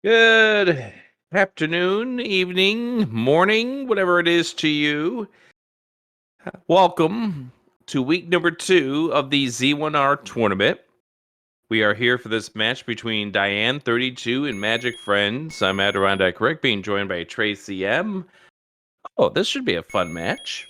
Good afternoon, evening, morning, whatever it is to you. Welcome to week number 2 of the Z1R tournament. We are here for this match between Diane32 and MagicFriends. I'm Adirondack Rick, being joined by Tracy M. Oh, this should be a fun match.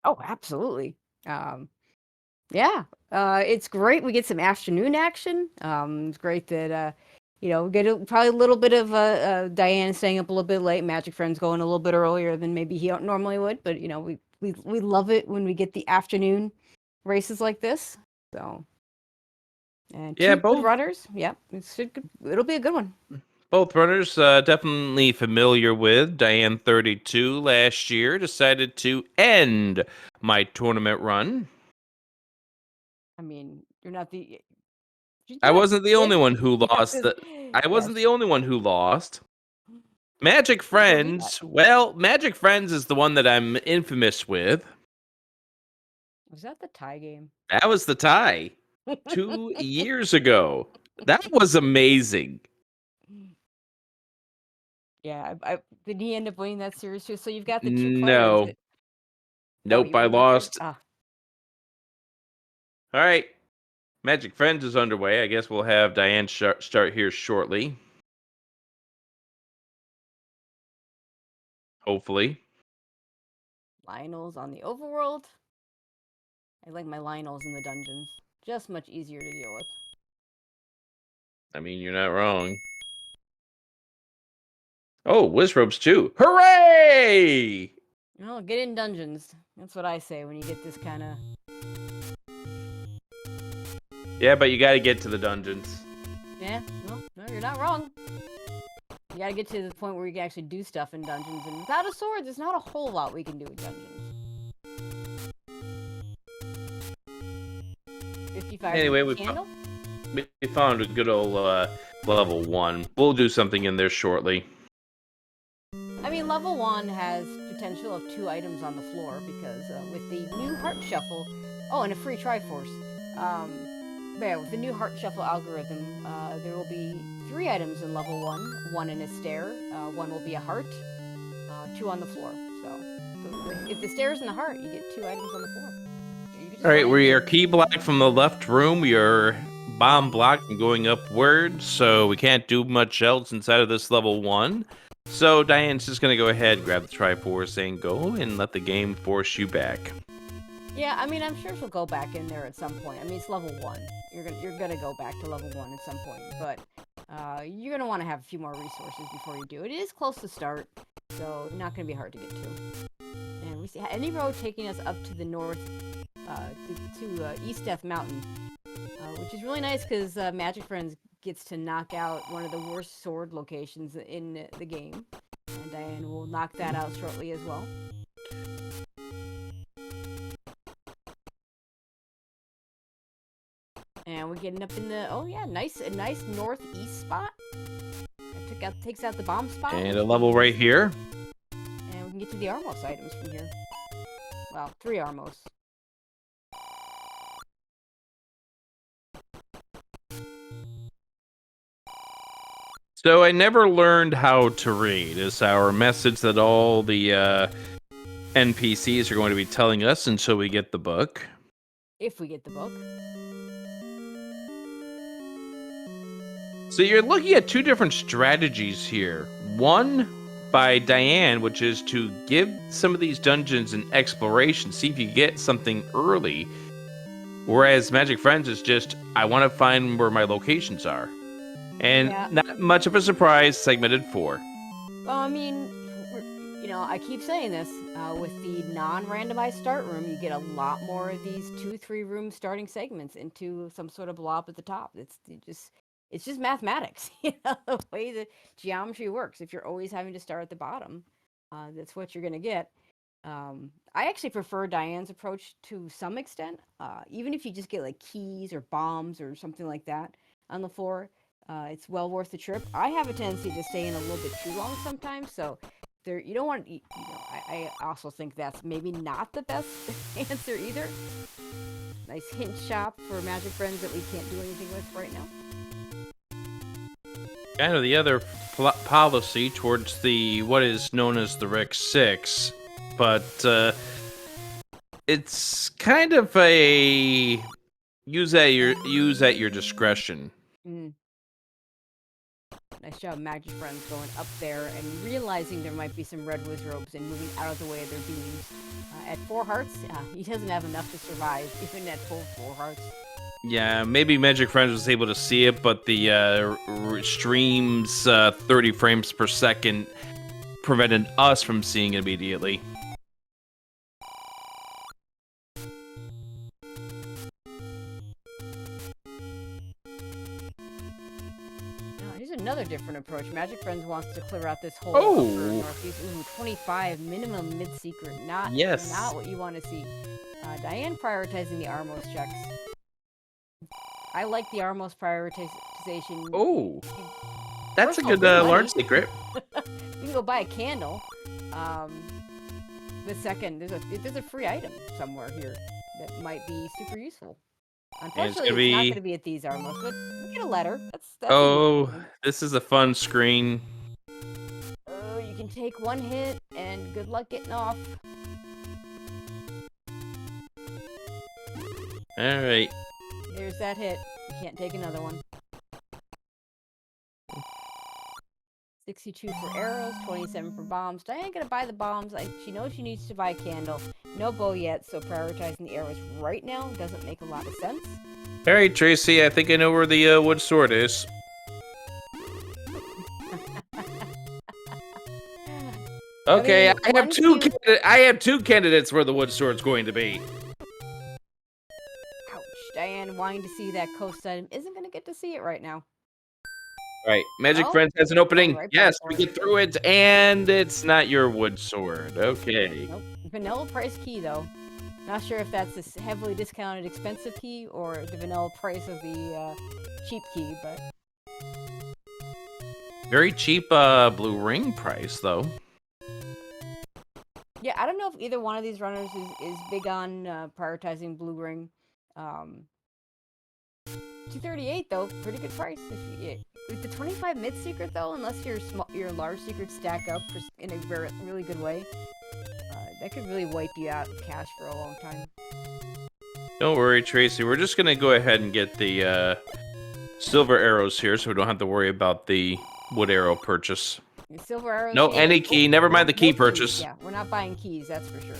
Oh, absolutely. Yeah, it's great. We get some afternoon action. It's great that we get probably a little bit of Diane staying up a little bit late. MagicFriends going a little bit earlier than maybe he normally would. But we love it when we get the afternoon races like this. So and Yeah, two good both runners. Yep, it'll be a good one. both runners definitely familiar with. Diane32 last year decided to end my tournament run. I mean, you're not the. I wasn't the only one who Yes, lost. I wasn't yes. the only one who lost. Magic I believe that. Friends. Well, Magic Friends is the one that I'm infamous with. Was that the tie game? That was the tie 2 years ago. That was amazing. Yeah, did he end up winning that series too? So you've got the two players. No. Oh, Nope, you I won that series? lost. All right. Magic Friends is underway. I guess we'll have Diane start here shortly. Hopefully. Lionel's on the overworld. I like my Lionel's in the dungeons. Just much easier to deal with. I mean, you're not wrong. Oh, Wizrobes too. Hooray! Well, get in dungeons. That's what I say when you get this kind of... Yeah, but you gotta get to the dungeons. Yeah, no, you're not wrong. You gotta get to the point where you can actually do stuff in dungeons. And without a sword, there's not a whole lot we can do in dungeons. 55 Anyway, candle? we found a good old level 1. We'll do something in there shortly. I mean, level 1 has potential of 2 items on the floor because with the new heart shuffle... Oh, and a free Triforce. Yeah, with the new heart shuffle algorithm, there will be 3 items in level 1. 1 in a stair, 1 will be a heart, 2 on the floor. So if the stair is in the heart, you get 2 items on the floor. All right, we are key blocked from the left room. We are bomb blocked from going upward, so we can't do much else inside of this level 1. So Diane's just gonna go ahead, grab the Triforce, and go and let the game force you back. Yeah, I mean, I'm sure she'll go back in there at some point. I mean, it's level 1. You're gonna go back to level 1 at some point, but you're gonna want to have a few more resources before you do. It is close to start, so not gonna be hard to get to. And we see any road taking us up to the north, to East Death Mountain, which is really nice because MagicFriends gets to knock out one of the worst sword locations in the game, and Diane will knock that out shortly as well. And we're getting up in the a nice northeast spot. It takes out the bomb spot. And a level right here. And we can get to the Armos items from here. Well, 3 Armos. So I never learned how to read is our message that all the NPCs are going to be telling us until we get the book. If we get the book. So you're looking at 2 different strategies here. One by Diane, which is to give some of these dungeons an exploration, see if you get something early. Whereas MagicFriends is just, I want to find where my locations are. And not much of a surprise, segmented 4. Well, I mean, I keep saying this, with the non-randomized start room, you get a lot more of these 2-3 room starting segments into some sort of blob at the top. It's just mathematics, the way the geometry works. If you're always having to start at the bottom, that's what you're going to get. I actually prefer Diane's approach to some extent. Even if you just get like keys or bombs or something like that on the floor, it's well worth the trip. I have a tendency to stay in a little bit too long sometimes, so you don't want to, I also think that's maybe not the best answer either. Nice hint shop for MagicFriends that we can't do anything with right now. kind of the other policy towards the what is known as the Rec 6, but it's kind of a use at your discretion. Mm. Nice job, MagicFriends, going up there and realizing there might be some red wizards and moving out of the way of their beams. At 4 hearts, he doesn't have enough to survive, even at full 4 hearts. Yeah, maybe MagicFriends was able to see it, but the stream's 30 frames per second prevented us from seeing it immediately. Here's another different approach. MagicFriends wants to clear out this whole Oh. upper northeast. Ooh, 25 minimum mid-secret. Not what you want to see. Diane prioritizing the Armos checks. I like the Armos prioritization. Oh, that's First a of good all, large secret. You can go buy a candle. The second, there's a free item somewhere here that might be super useful. Unfortunately, it's not going to be at these Armos, but we get a letter. That's oh, this is a fun screen. Oh, you can take 1 hit, and good luck getting off. All right. There's that hit. You can't take another one. 62 for arrows, 27 for bombs. Diane gonna buy the bombs. She knows she needs to buy a candle. No bow yet, so prioritizing the arrows right now doesn't make a lot of sense. All right, Tracy, I think I know where the wood sword is. Okay, I have two candidates where the wood sword's going to be. Ouch. Diane wanting to see that coast item isn't going to get to see it right now. Right, MagicFriends has an opening. Yes, we get through it, and it's not your wood sword. Okay. Nope. Vanilla price key, though. Not sure if that's this heavily discounted expensive key or the vanilla price of the cheap key, but... Very cheap blue ring price, though. Yeah, I don't know if either one of these runners is big on prioritizing blue ring. 238 though, pretty good price. With the 25 mid secret though, unless your large secrets stack up in a really good way, that could really wipe you out of cash for a long time. Don't worry, Tracy. We're just gonna go ahead and get the silver arrows here, so we don't have to worry about the wood arrow purchase. Silver arrows. No, any key. Never mind the key purchase. Yeah, we're not buying keys, that's for sure.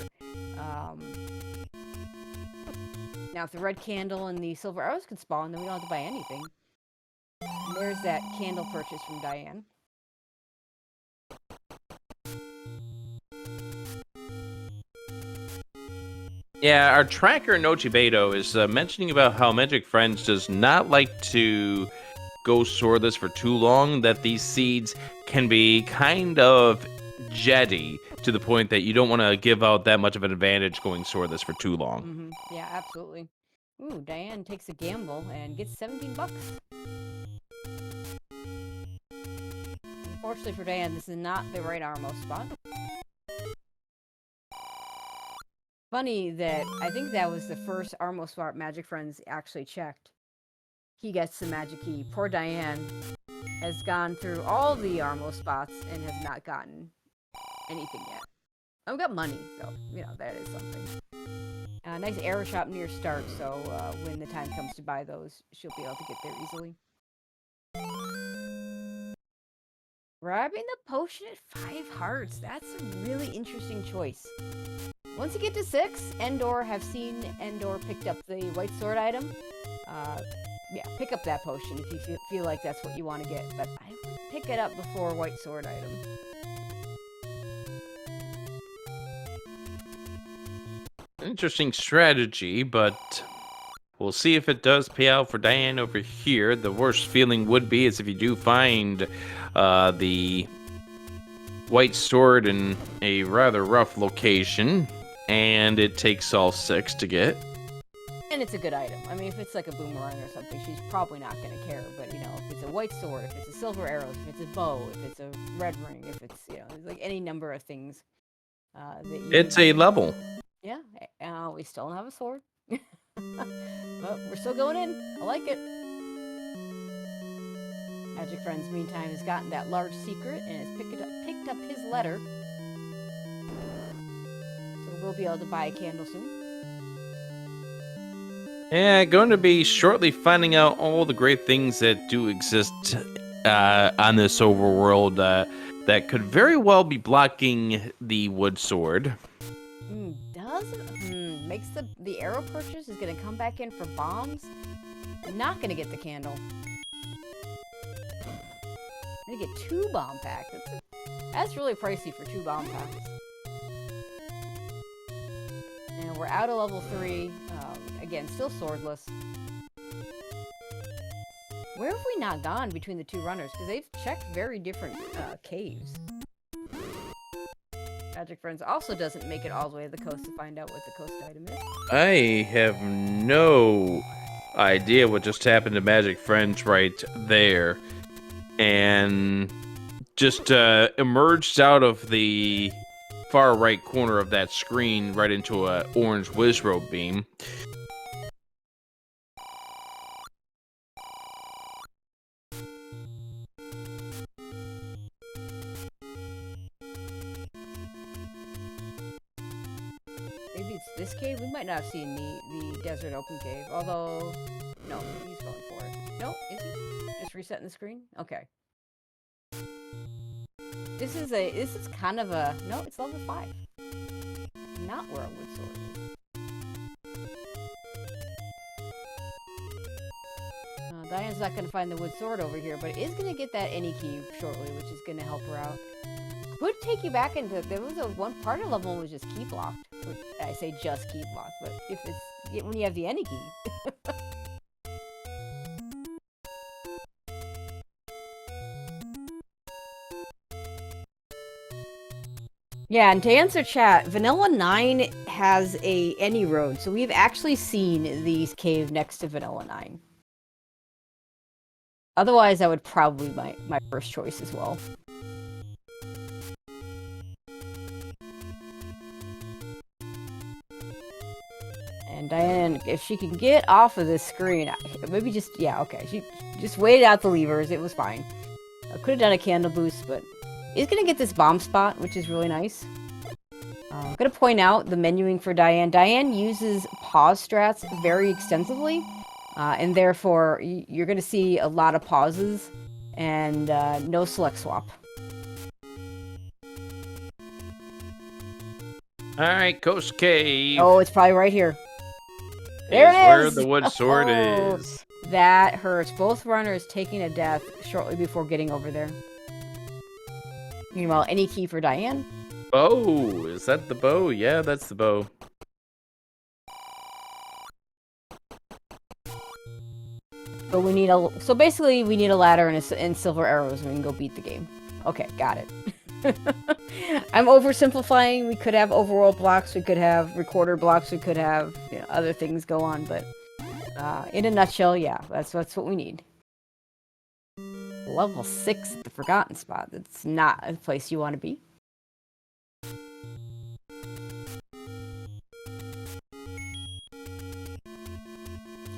Now, if the red candle and the silver arrows can spawn, then we don't have to buy anything. And there's that candle purchase from Diane. Yeah, our tracker Nochibeto is mentioning about how MagicFriends does not like to go swordless for too long, that these seeds can be kind of jetty to the point that you don't want to give out that much of an advantage going swordless for too long. Mm-hmm. Yeah, absolutely. Ooh, Diane takes a gamble and gets 17 bucks. Unfortunately for Diane, this is not the right Armos spot. Funny that I think that was the first Armos spot MagicFriends actually checked. He gets the magic key. Poor Diane has gone through all the Armos spots and has not gotten anything yet. I've got money, so, that is something. Nice arrow shop near start, so when the time comes to buy those, she'll be able to get there easily. Grabbing the potion at 5 hearts. That's a really interesting choice. Once you get to 6, Endor have seen Endor picked up the white sword item. Yeah, pick up that potion if you feel like that's what you want to get. But I would pick it up before white sword item. Interesting strategy, but we'll see if it does pay out for Diane over here. The worst feeling would be is if you do find the white sword in a rather rough location, and it takes all 6 to get. And it's a good item. I mean, if it's like a boomerang or something, she's probably not going to care. But, if it's a white sword, if it's a silver arrows, if it's a bow, if it's a red ring, if it's, like any number of things. It's a level. Yeah, we still don't have a sword. But we're still going in. I like it. Magic Friends, meantime, has gotten that large secret and has picked up his letter. So we'll be able to buy a candle soon. Yeah, going to be shortly finding out all the great things that do exist on this overworld that could very well be blocking the wood sword. Does it? Makes the arrow purchase is going to come back in for bombs. I'm not going to get the candle. I'm going to get 2 bomb packs. That's really pricey for 2 bomb packs. And we're out of level 3. Again, still swordless. Where have we not gone between the 2 runners? Because they've checked very different caves. Magic Friends also doesn't make it all the way to the coast to find out what the coast item is. I have no idea what just happened to Magic Friends right there. And just emerged out of the far right corner of that screen right into a orange Wizrobe beam. Maybe it's this cave? We might not have seen the desert open cave. Although, no, he's going for it. No, is he? Just resetting the screen? Okay. This is kind of a, no, it's level 5. Not where a wood sword is. Diane's not going to find the wood sword over here, but is going to get that any key shortly, which is going to help her out. Could take you back into, there was one part of level 1 was just key blocked. Which, I say just key blocked, but if it's, when you have the any key. Yeah, and to answer chat, Vanilla 9 has a any road, so we've actually seen these cave next to Vanilla 9. Otherwise, that would probably be my first choice as well. And Diane, if she can get off of this screen, maybe just, yeah, okay. She just waited out the levers. It was fine. I could have done a candle boost, but he's going to get this bomb spot, which is really nice. I'm going to point out the menuing for Diane. Diane uses pause strats very extensively, and therefore you're going to see a lot of pauses and no select swap. All right, Coast Cave. Oh, it's probably right here. There it is! Where the wood sword is. That hurts. Both runners taking a death shortly before getting over there. Meanwhile, any key for Diane? Bow. Is that the bow? Yeah, that's the bow. But we need so basically we need a ladder and silver arrows and we can go beat the game. Okay, got it. I'm oversimplifying. We could have overworld blocks, we could have recorder blocks, we could have, you know, other things go on, but in a nutshell, yeah, that's what we need. Level 6 at the Forgotten Spot. That's not a place you want to be.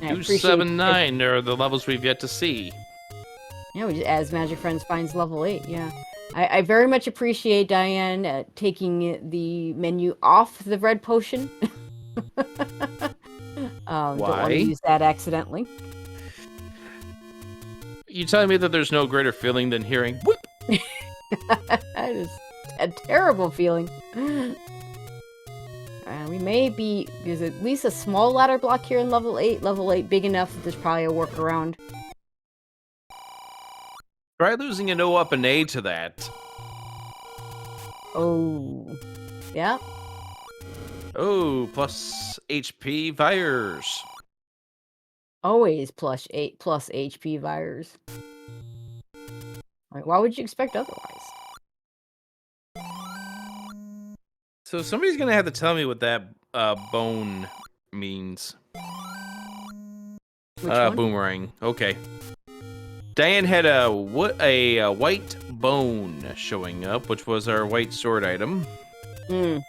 279 are the levels we've yet to see. Yeah, as Magic Friends finds level 8, yeah. I very much appreciate Diane taking the menu off the red potion. Don't want to use that accidentally. You telling me that there's no greater feeling than hearing whoop? That is a terrible feeling. We may be, there's at least a small ladder block here in level 8. Level 8 big enough that there's probably a workaround. Try losing an O up an A to that. Oh. Yeah. Oh, plus HP virus. Always plus HP virus. Like, why would you expect otherwise? So somebody's gonna have to tell me what that bone means. Which one? Boomerang. Okay. Diane had a white bone showing up, which was our white sword item. Well,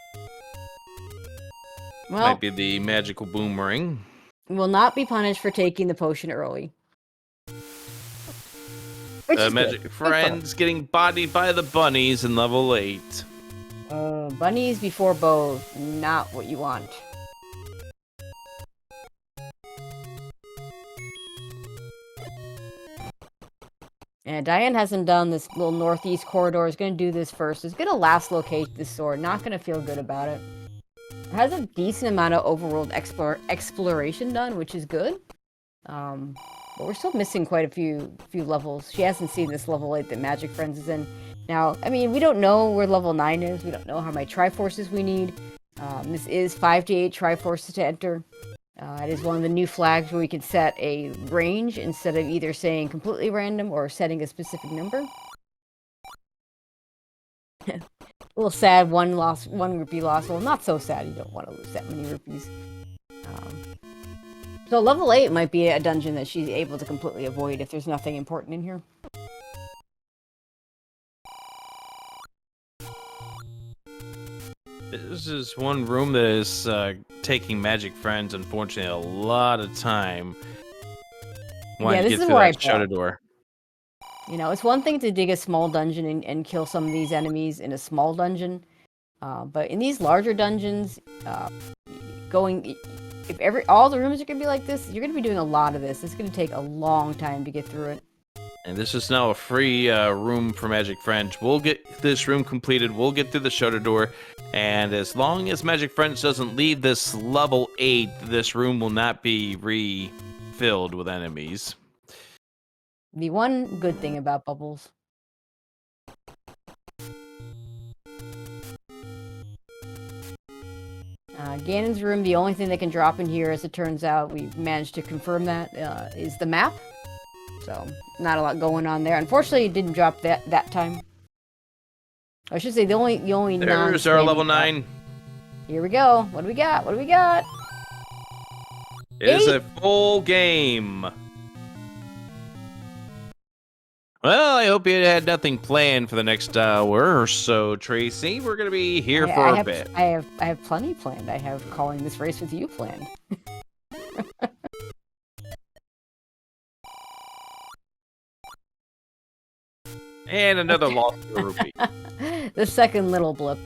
might be the magical boomerang. Will not be punished for taking the potion early. Which is Magic good. Friends getting bodied by the bunnies in level 8. Bunnies before bows, not what you want. And Diane hasn't done this little northeast corridor. Is going to do this first. It's going to last locate this sword. Not going to feel good about it. It has a decent amount of overworld exploration done, which is good. But we're still missing quite a few levels. She hasn't seen this level 8 that MagicFriends is in. Now, I mean, we don't know where level 9 is. We don't know how many Triforces we need. This is 5 to 8 Triforces to enter. It is one of the new flags where we can set a range instead of either saying completely random or setting a specific number. A little sad, one rupee loss. Well, not so sad. You don't want to lose that many rupees. So level 8 might be a dungeon that she's able to completely avoid if there's nothing important in here. This is one room that is taking MagicFriends, unfortunately, a lot of time. Yeah, this to get is through where I that shutter door. You know, it's one thing to dig a small dungeon and kill some of these enemies in a small dungeon, but in these larger dungeons, if all the rooms are gonna be like this, you're gonna be doing a lot of this. It's gonna take a long time to get through it. And this is now a free room for MagicFriends. We'll get this room completed. We'll get through the shutter door. And as long as MagicFriends doesn't leave this level 8, this room will not be refilled with enemies. The one good thing about bubbles. Ganon's room, the only thing that can drop in here, as it turns out, we've managed to confirm that, is the map. So, not a lot going on there. Unfortunately, it didn't drop that time. I should say the only There's our level 9. Here we go. What do we got? What do we got? It is a full game. Well, I hope you had nothing planned for the next hour or so, Tracy. We're gonna be here for a bit. I have plenty planned. I have calling this race with you planned. And another lost rupee. The second little blip.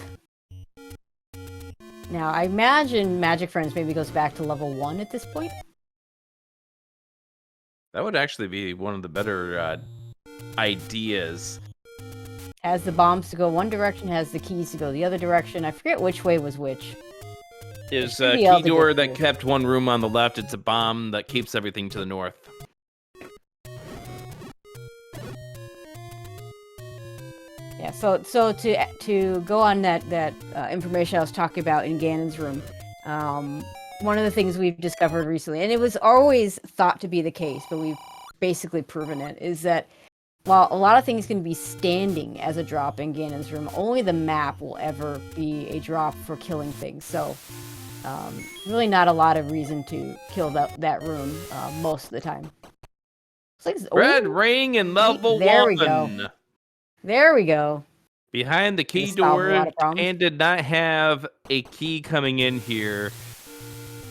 Now, I imagine MagicFriends maybe goes back to level 1 at this point. That would actually be one of the better ideas. Has the bombs to go one direction, has the keys to go the other direction. I forget which way was which. Is a key door that kept one room on the left. It's a bomb that keeps everything to the north. Yeah, so to go on that information I was talking about in Ganon's room, one of the things we've discovered recently, and it was always thought to be the case, but we've basically proven it, is that while a lot of things can be standing as a drop in Ganon's room, only the map will ever be a drop for killing things. So really not a lot of reason to kill that room most of the time. It's like, Red ring in level 1. There we go. There we go. Behind the key door, and did not have a key coming in here.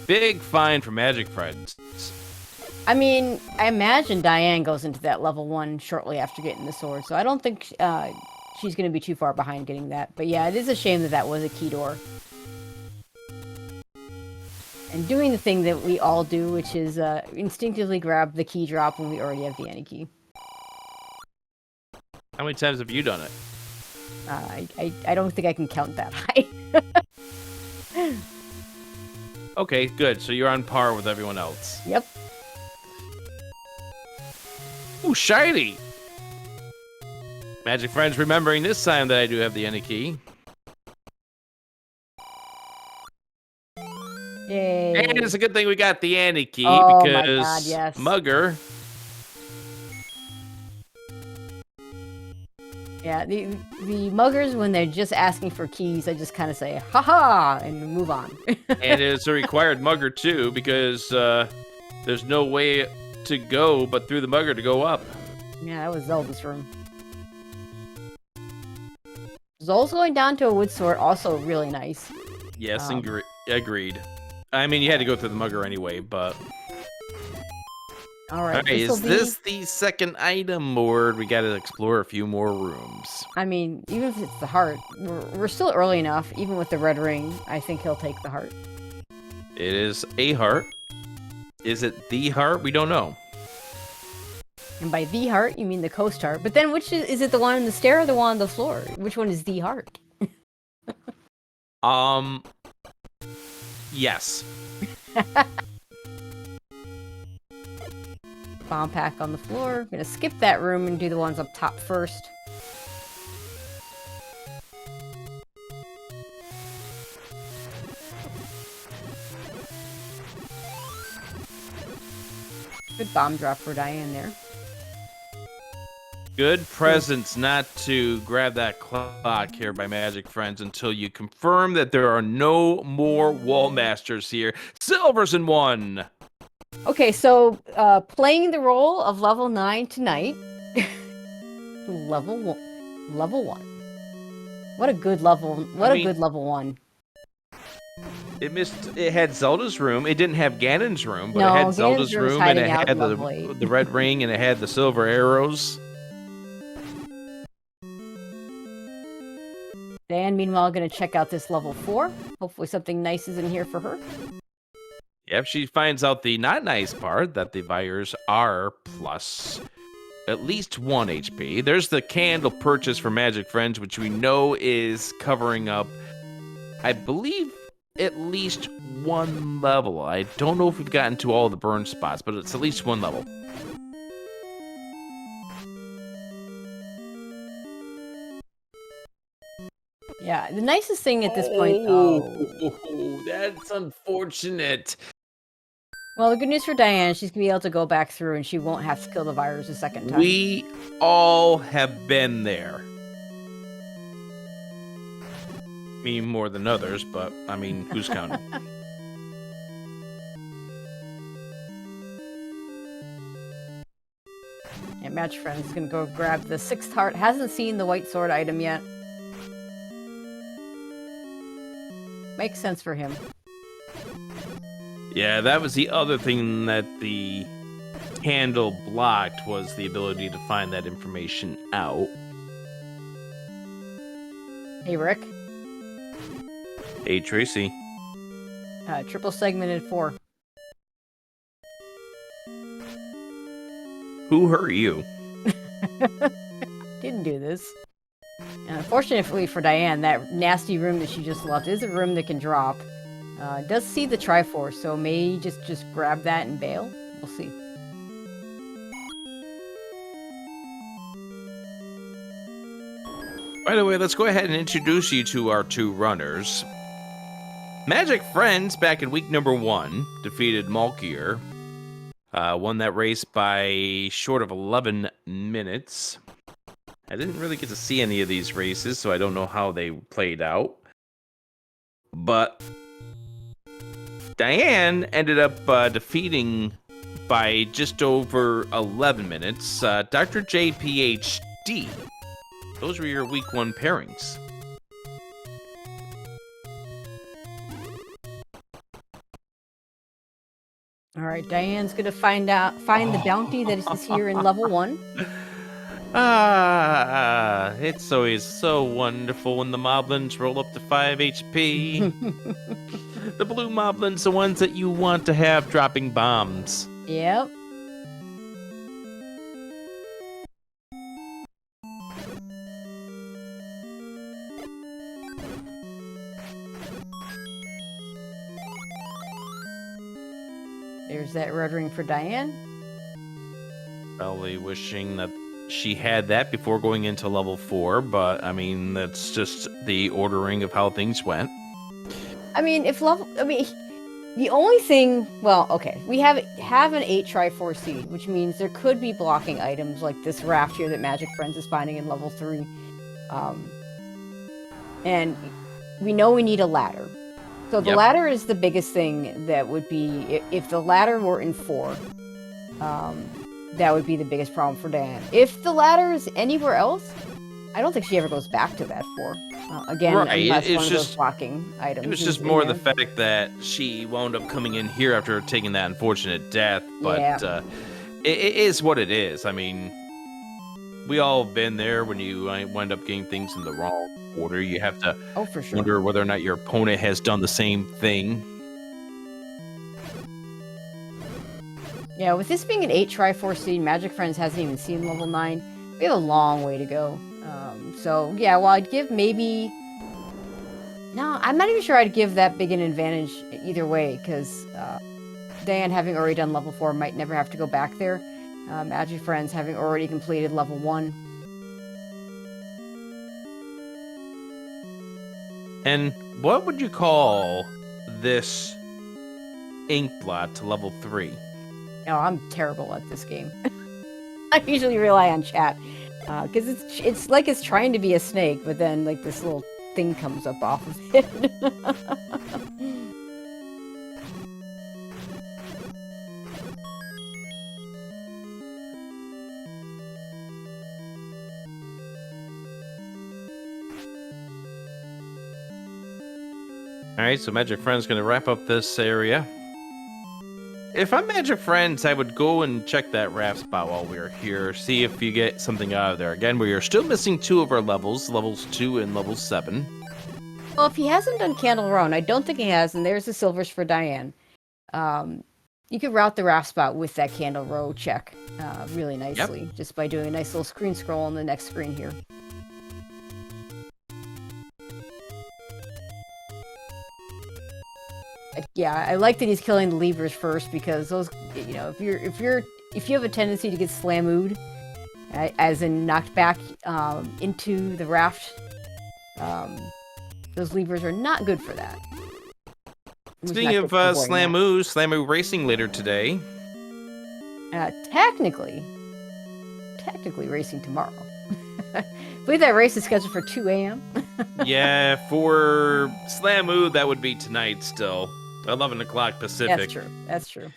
Big fine for MagicFriends. I mean, I imagine Diane goes into that level 1 shortly after getting the sword, so I don't think she's going to be too far behind getting that. But yeah, it is a shame that was a key door. And doing the thing that we all do, which is instinctively grab the key drop when we already have the any key. How many times have you done it? I don't think I can count that high. Okay, good. So you're on par with everyone else. Yep. Ooh, shiny! MagicFriends remembering this time that I do have the any key. Yay. And it's a good thing we got the any key because because my God, yes. Mugger. Yeah, the muggers, when they're just asking for keys, I just kind of say, haha, and move on. And it's a required mugger, too, because there's no way to go but through the mugger to go up. Yeah, that was Zelda's room. Zol's going down to a wood sword, also really nice. Yes, agreed. I mean, you had to go through the mugger anyway, but... All All right, right, this will is be. this the second item, or we got to explore a few more rooms? I mean, even if it's the heart, we're still early enough. Even with the red ring, I think he'll take the heart. It is a heart. Is it the heart? We don't know. And by the heart, you mean the coast heart. But then, which is it? The one on the stair or the one on the floor? Which one is the heart? Yes. Bomb pack on the floor. I'm gonna skip that room and do the ones up top first. Good bomb drop for Diane there. Good presence not to grab that clock here by MagicFriends until you confirm that there are no more wall masters here. Silver's in one. Okay, so playing the role of level 9 tonight. Level 1. Level 1. What a good level. What a good level 1. It had Zelda's room. It didn't have Ganon's room, but No, it had Ganon's Zelda's room is room, and it hiding out had in level 8. the red ring, and it had the silver arrows. Dan, meanwhile, going to check out this level 4. Hopefully something nice is in here for her. Yep, she finds out the not nice part, that the virus are plus at least 1 HP. There's the candle purchase for MagicFriends, which we know is covering up, I believe, at least 1 level. I don't know if we've gotten to all the burn spots, but it's at least 1 level. Yeah, the nicest thing at this point... Oh, that's unfortunate. Well, the good news for Diane, she's going to be able to go back through and she won't have to kill the virus a second time. We all have been there. Me more than others, but, I mean, who's counting? Yeah, MagicFriends is going to go grab the 6th heart. Hasn't seen the white sword item yet. Makes sense for him. Yeah, that was the other thing that the candle blocked, was the ability to find that information out. Hey, Rick. Hey, Tracy. Triple segmented 4. Who hurt you? Didn't do this. And unfortunately for Diane, that nasty room that she just left is a room that can drop. Does see the Triforce, so may just grab that and bail. We'll see. By the way, let's go ahead and introduce you to our 2 runners. MagicFriends, back in week number 1, defeated Malkier. Won that race by short of 11 minutes. I didn't really get to see any of these races, so I don't know how they played out. But Diane ended up defeating by just over 11 minutes Dr. J, PhD. Those were your week 1 pairings. All right, Diane's gonna find the bounty that is here in level 1. Ah, it's always so wonderful when the moblins roll up to 5 HP. The blue moblins, the ones that you want to have dropping bombs. Yep. There's that red ring for Diane. Probably wishing that she had that before going into level 4, but I mean, that's just the ordering of how things went. I mean, the only thing, well, okay, we have an 8 Triforce seed, which means there could be blocking items like this raft here that MagicFriends is finding in level 3. And we know we need a ladder. So the ladder is the biggest thing that would be, if the ladder were in 4, that would be the biggest problem for Dan. If the ladder is anywhere else, I don't think she ever goes back to that 4. Again, unless one of those blocking items. It was just more the fact that she wound up coming in here after taking that unfortunate death. But it is what it is. I mean, we all have been there when you wind up getting things in the wrong order. You have to for sure. wonder whether or not your opponent has done the same thing. Yeah, with this being an 8 Triforce seed, MagicFriends hasn't even seen level 9. We have a long way to go. So, yeah, well, I'd give maybe... No, I'm not even sure I'd give that big an advantage either way, because Diane, having already done level 4, might never have to go back there. MagicFriends, having already completed level 1. And what would you call this ink blot to level 3? No, I'm terrible at this game. I usually rely on chat, because it's like it's trying to be a snake, but then like this little thing comes up off of it. All right, so MagicFriends going to wrap up this area. If I'm MagicFriends, I would go and check that raft spot while we're here, see if you get something out of there. Again, we are still missing 2 of our levels 2 and level 7. Well, if he hasn't done Candle Row, and I don't think he has, and there's the silvers for Diane. You could route the raft spot with that Candle Row check really nicely, just by doing a nice little screen scroll on the next screen here. Yeah, I like that he's killing the levers first, because those, you know, if you have a tendency to get slamooed, as in knocked back into the raft, those levers are not good for that. Speaking of Slamoo racing later today. Technically racing tomorrow. I believe that race is scheduled for 2 a.m. Yeah, for Slamoo, that would be tonight still. 11 o'clock Pacific. That's true.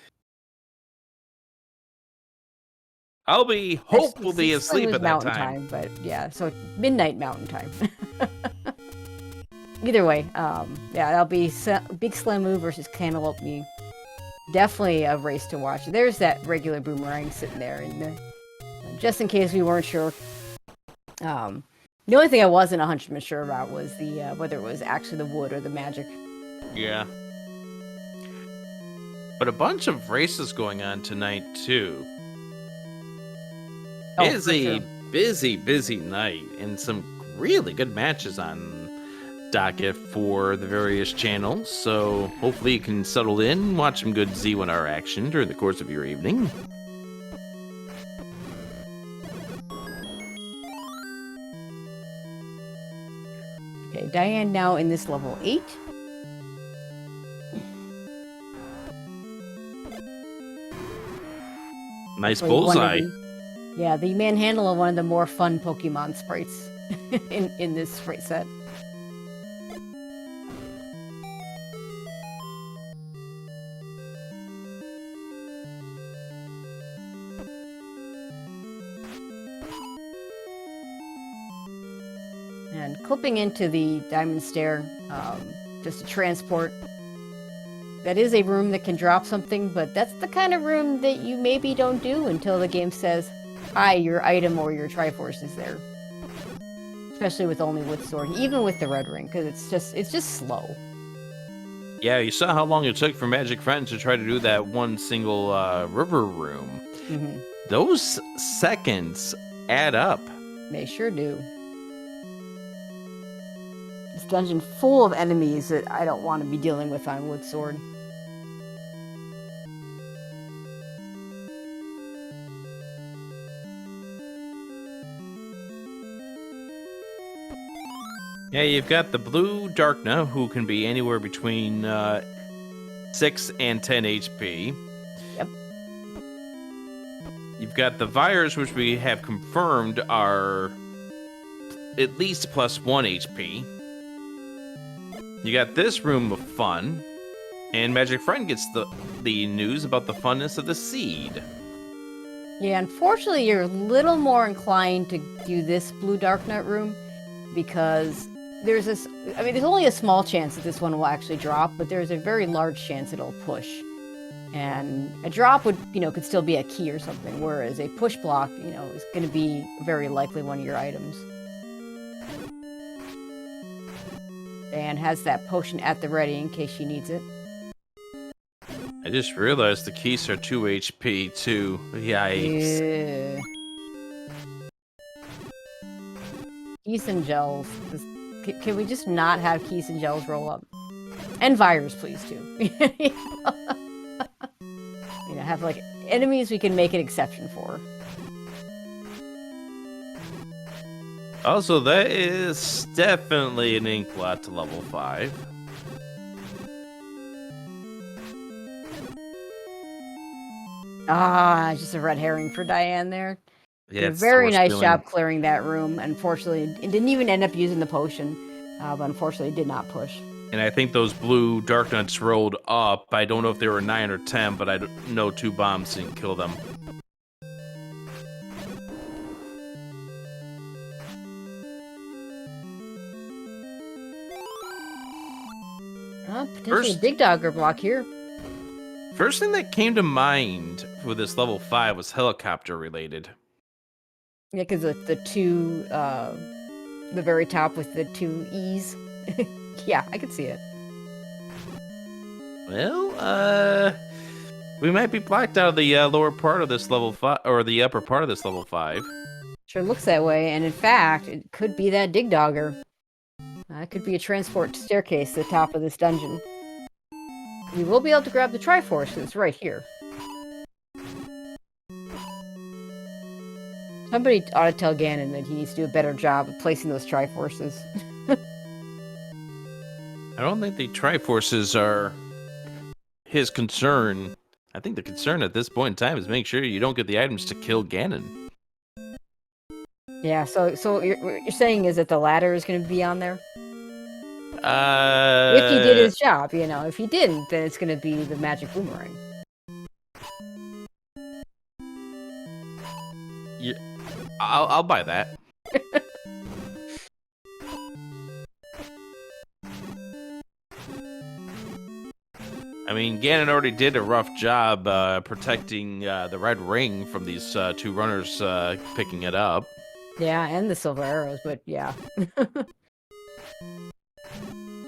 I'll be hopefully asleep at that Mountain time. But yeah, so midnight Mountain Time. Either way, yeah, that'll be Big Slamoo versus Cantaloupe Me. Definitely a race to watch. There's that regular boomerang sitting there, and just in case we weren't sure. The only thing I wasn't 100% sure about was the whether it was actually the wood or the magic. Yeah. But a bunch of races going on tonight, too. It is a busy night, and some really good matches on docket for the various channels. So hopefully you can settle in, watch some good Z1R action during the course of your evening. Okay, Diane now in this level 8. Nice bullseye. Yeah, the manhandle of one of the more fun Pokemon sprites in this sprite set. And clipping into the Diamond Stair, just to transport. That is a room that can drop something, but that's the kind of room that you maybe don't do until the game says, hi, your item or your Triforce is there. Especially with only Wood Sword, even with the Red Ring, because it's just slow. Yeah, you saw how long it took for MagicFriends to try to do that one single river room. Mm-hmm. Those seconds add up. They sure do. This dungeon full of enemies that I don't want to be dealing with on Wood Sword. Yeah, you've got the blue Darkna, who can be anywhere between 6 and 10 HP. Yep. You've got the Vires, which we have confirmed are at least plus 1 HP. You got this Room of Fun, and MagicFriend gets the news about the funness of the seed. Yeah, unfortunately, you're a little more inclined to do this blue Darknut room, because there's only a small chance that this one will actually drop, but there's a very large chance it'll push. And a drop would, could still be a key or something, whereas a push block, is going to be very likely one of your items. And has that potion at the ready in case she needs it. I just realized the keys are 2 HP too. Yikes. Yeah. Keys and gels. Can we just not have keys and gels roll up? And virus, please, too. Have like enemies we can make an exception for. Also, that is definitely an ink blot to level 5. Just a red herring for Diane there. Yeah, a very nice job clearing that room. Unfortunately, it didn't even end up using the potion, but unfortunately it did not push. And I think those blue Dark Nuts rolled up. I don't know if they were 9 or 10, but I know 2 bombs didn't kill them. Potentially a Dig Dogger block here. First thing that came to mind for this level 5 was helicopter related. Yeah, because the two, the very top with the 2 E's. Yeah, I could see it. Well, we might be blocked out of the lower part of this level 5, or the upper part of this level 5. Sure looks that way, and in fact, it could be that Dig Dogger. It could be a transport staircase to the top of this dungeon. We will be able to grab the Triforce, because it's right here. Somebody ought to tell Ganon that he needs to do a better job of placing those Triforces. I don't think the Triforces are his concern. I think the concern at this point in time is make sure you don't get the items to kill Ganon. Yeah, so what you're saying is that the ladder is going to be on there? If he did his job, If he didn't, then it's going to be the magic boomerang. Yeah, I'll buy that. I mean, Ganon already did a rough job protecting the red ring from these 2 runners picking it up. Yeah, and the silver arrows, but yeah.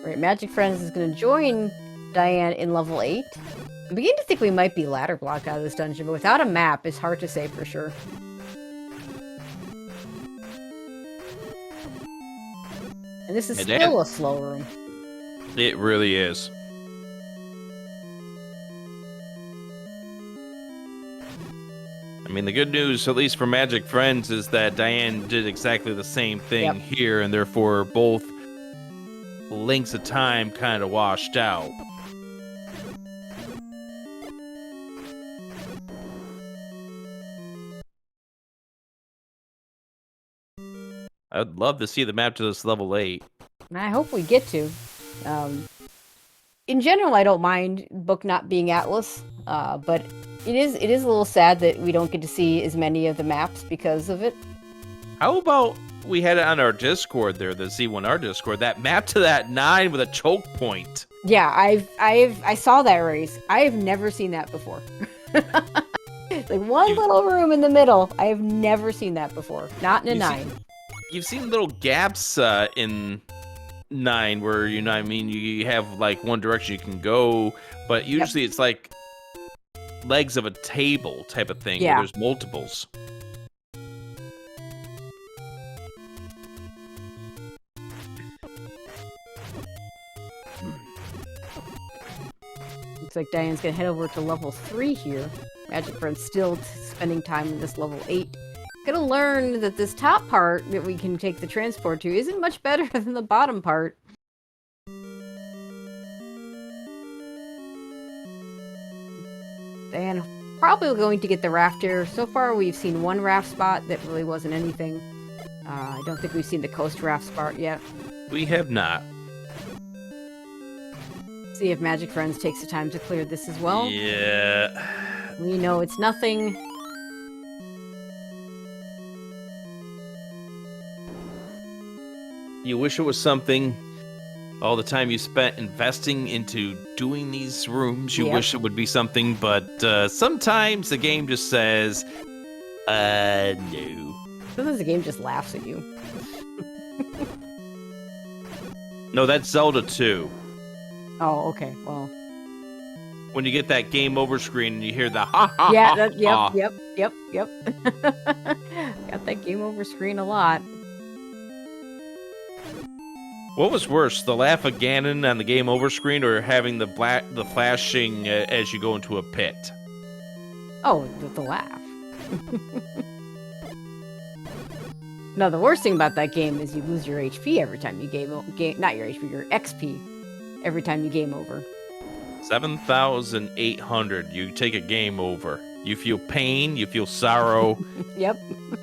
Right, MagicFriends is going to join Diane in level 8. I'm beginning to think we might be ladder blocked out of this dungeon, but without a map, it's hard to say for sure. And this is still a slow room. It really is. I mean, the good news, at least for MagicFriends, is that Diane did exactly the same thing here, and therefore both lengths of time kind of washed out. I'd love to see the map to this level 8. I hope we get to. In general, I don't mind book not being Atlas, but it is a little sad that we don't get to see as many of the maps because of it. How about we had it on our Discord there, the Z1R Discord, that map to that 9 with a choke point? Yeah, I saw that race. I have never seen that before. Like one little room in the middle. I have never seen that before. Not in a 9. You've seen little gaps in 9 where, you have like one direction you can go, but usually it's like legs of a table type of thing where there's multiples. Looks like Diane's gonna head over to level 3 here. MagicFriends still spending time in this level 8. Gonna learn that this top part that we can take the transport to isn't much better than the bottom part. Diane probably going to get the raft here. So far we've seen one raft spot that really wasn't anything. I don't think we've seen the coast raft spot yet. We have not. See if MagicFriends takes the time to clear this as well. Yeah. We know it's nothing. You wish it was something. All the time you spent investing into doing these rooms, you wish it would be something, but sometimes the game just says, no. Sometimes the game just laughs at you. No, that's Zelda 2. Oh, okay. Well, when you get that game over screen and you hear the ha ha yeah, ha, that, ha. yep. Got that game over screen a lot. What was worse, the laugh of Ganon on the game over screen, or having the flashing as you go into a pit? Oh, the laugh. No, the worst thing about that game is you lose your HP every time you not your HP, your XP every time you game over. 7,800. You take a game over. You feel pain, you feel sorrow. Yep.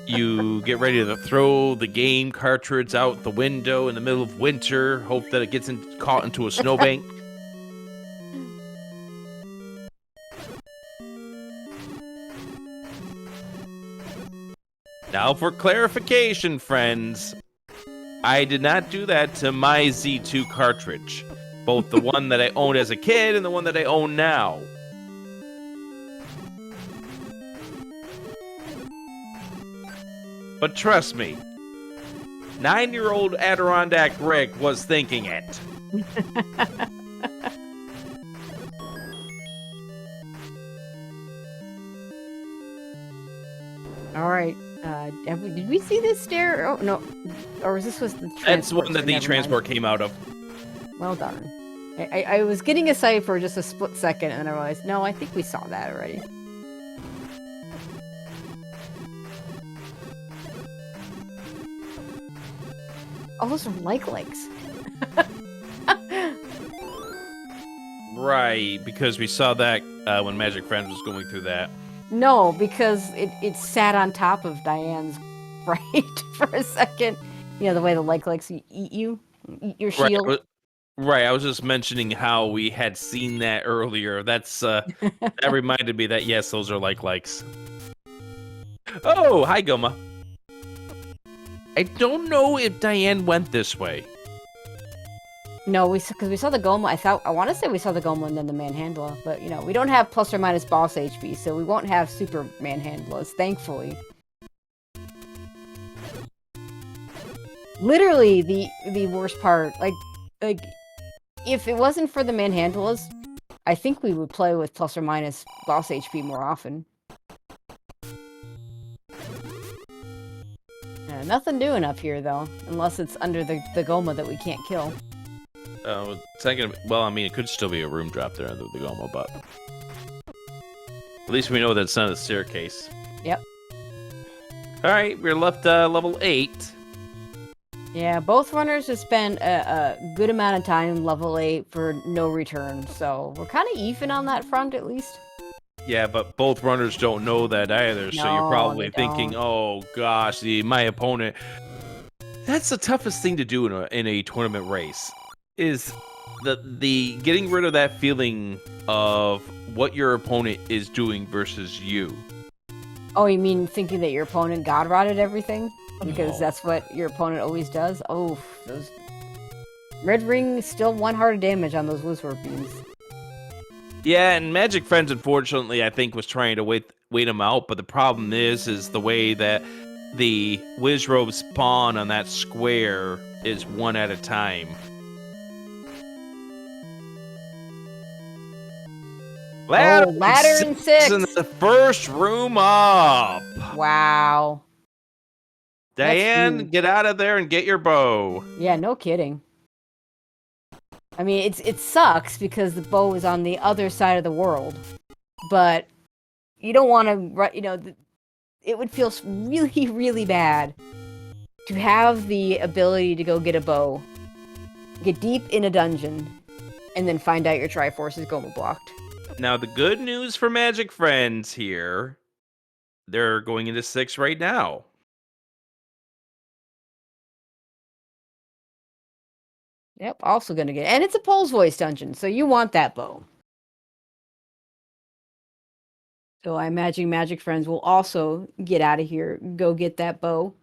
You get ready to throw the game cartridge out the window in the middle of winter, hope that it gets caught into a snowbank. Now for clarification, friends, I did not do that to my Z2 cartridge. Both the one that I owned as a kid and the one that I own now. But trust me, 9-year-old Adirondack Rick was thinking it. All right. Did we see this stair? Oh no, or was the transport? That's one that the transport came out of. Well darn. I was getting excited for just a split second, and then I realized, no, I think we saw that already. Oh, those are likes. Right, because we saw that when MagicFriends was going through that. No, because it sat on top of Diane's right for a second. You know, the way the likes eat you, eat your shield. Right, I was just mentioning how we had seen that earlier. That's that reminded me that yes, those are likes. Oh, hi Goma. I don't know if Diane went this way. No, because we saw the Goma. I want to say we saw the Goma and then the Manhandler, but you know, we don't have plus or minus boss HP, so we won't have super Manhandlers, thankfully. Literally, the worst part, like if it wasn't for the Manhandlers, I think we would play with plus or minus boss HP more often. Nothing doing up here though, unless it's under the Goma that we can't kill. Well, I mean, it could still be a room drop there under the Goma, but at least we know that it's not a staircase. Yep. All right, we're left level 8. Yeah, both runners have spent a good amount of time level 8 for no return, so we're kind of even on that front at least. Yeah, but both runners don't know that either, so you're probably thinking, oh gosh, my opponent... That's the toughest thing to do in a tournament race, is the getting rid of that feeling of what your opponent is doing versus you. Oh, you mean thinking that your opponent god-rotted everything? Because that's what your opponent always does? Oh, those... Red Ring still 1 heart of damage on those Wizard beams. Yeah, and MagicFriends, unfortunately, I think was trying to wait him out, but the problem is the way that the Wizrobe spawn on that square is one at a time. Ladder 6 in the first room up. Wow. Diane, get out of there and get your bow. Yeah, no kidding. I mean, it sucks because the bow is on the other side of the world, but you don't want to, you know, it would feel really, really bad to have the ability to go get a bow, get deep in a dungeon, and then find out your Triforce is Goma blocked. Now, the good news for MagicFriends here, they're going into 6 right now. Yep, also gonna get... And it's a Pole's Voice dungeon, so you want that bow. So I imagine MagicFriends will also get out of here, go get that bow.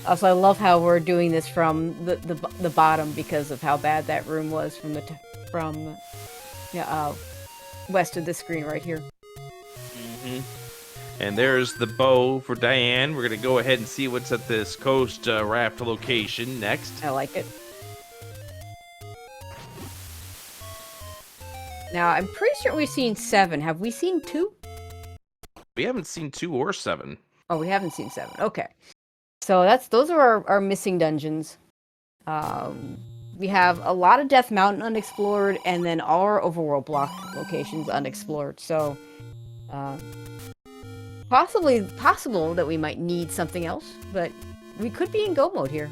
Also, I love how we're doing this from the bottom because of how bad that room was from west of the screen right here. Mm-hmm. And there's the bow for Diane. We're going to go ahead and see what's at this coast raft location next. I like it. Now, I'm pretty sure we've seen 7. Have we seen 2? We haven't seen 2 or 7. Oh, we haven't seen 7. Okay. So those are our missing dungeons. We have a lot of Death Mountain unexplored, and then all our overworld block locations unexplored. So, possible that we might need something else, but we could be in go mode here.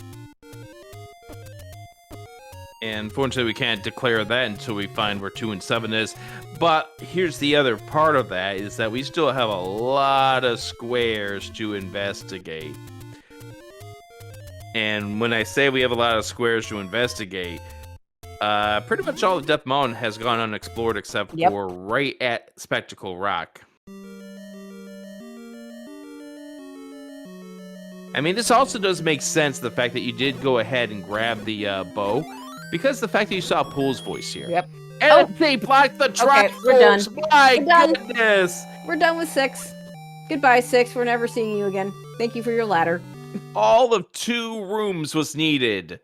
And fortunately, we can't declare that until we find where 2 and 7 is. But here's the other part of that, is that we still have a lot of squares to investigate. And when I say we have a lot of squares to investigate, pretty much all of Death Mountain has gone unexplored except for right at Spectacle Rock. I mean, this also does make sense, the fact that you did go ahead and grab the bow, because the fact that you saw Pool's voice here. Yep. And they blocked the truck. Okay, we're done. My We're done. goodness. We're done with 6. Goodbye, 6. We're never seeing you again. Thank you for your ladder. All of 2 rooms was needed.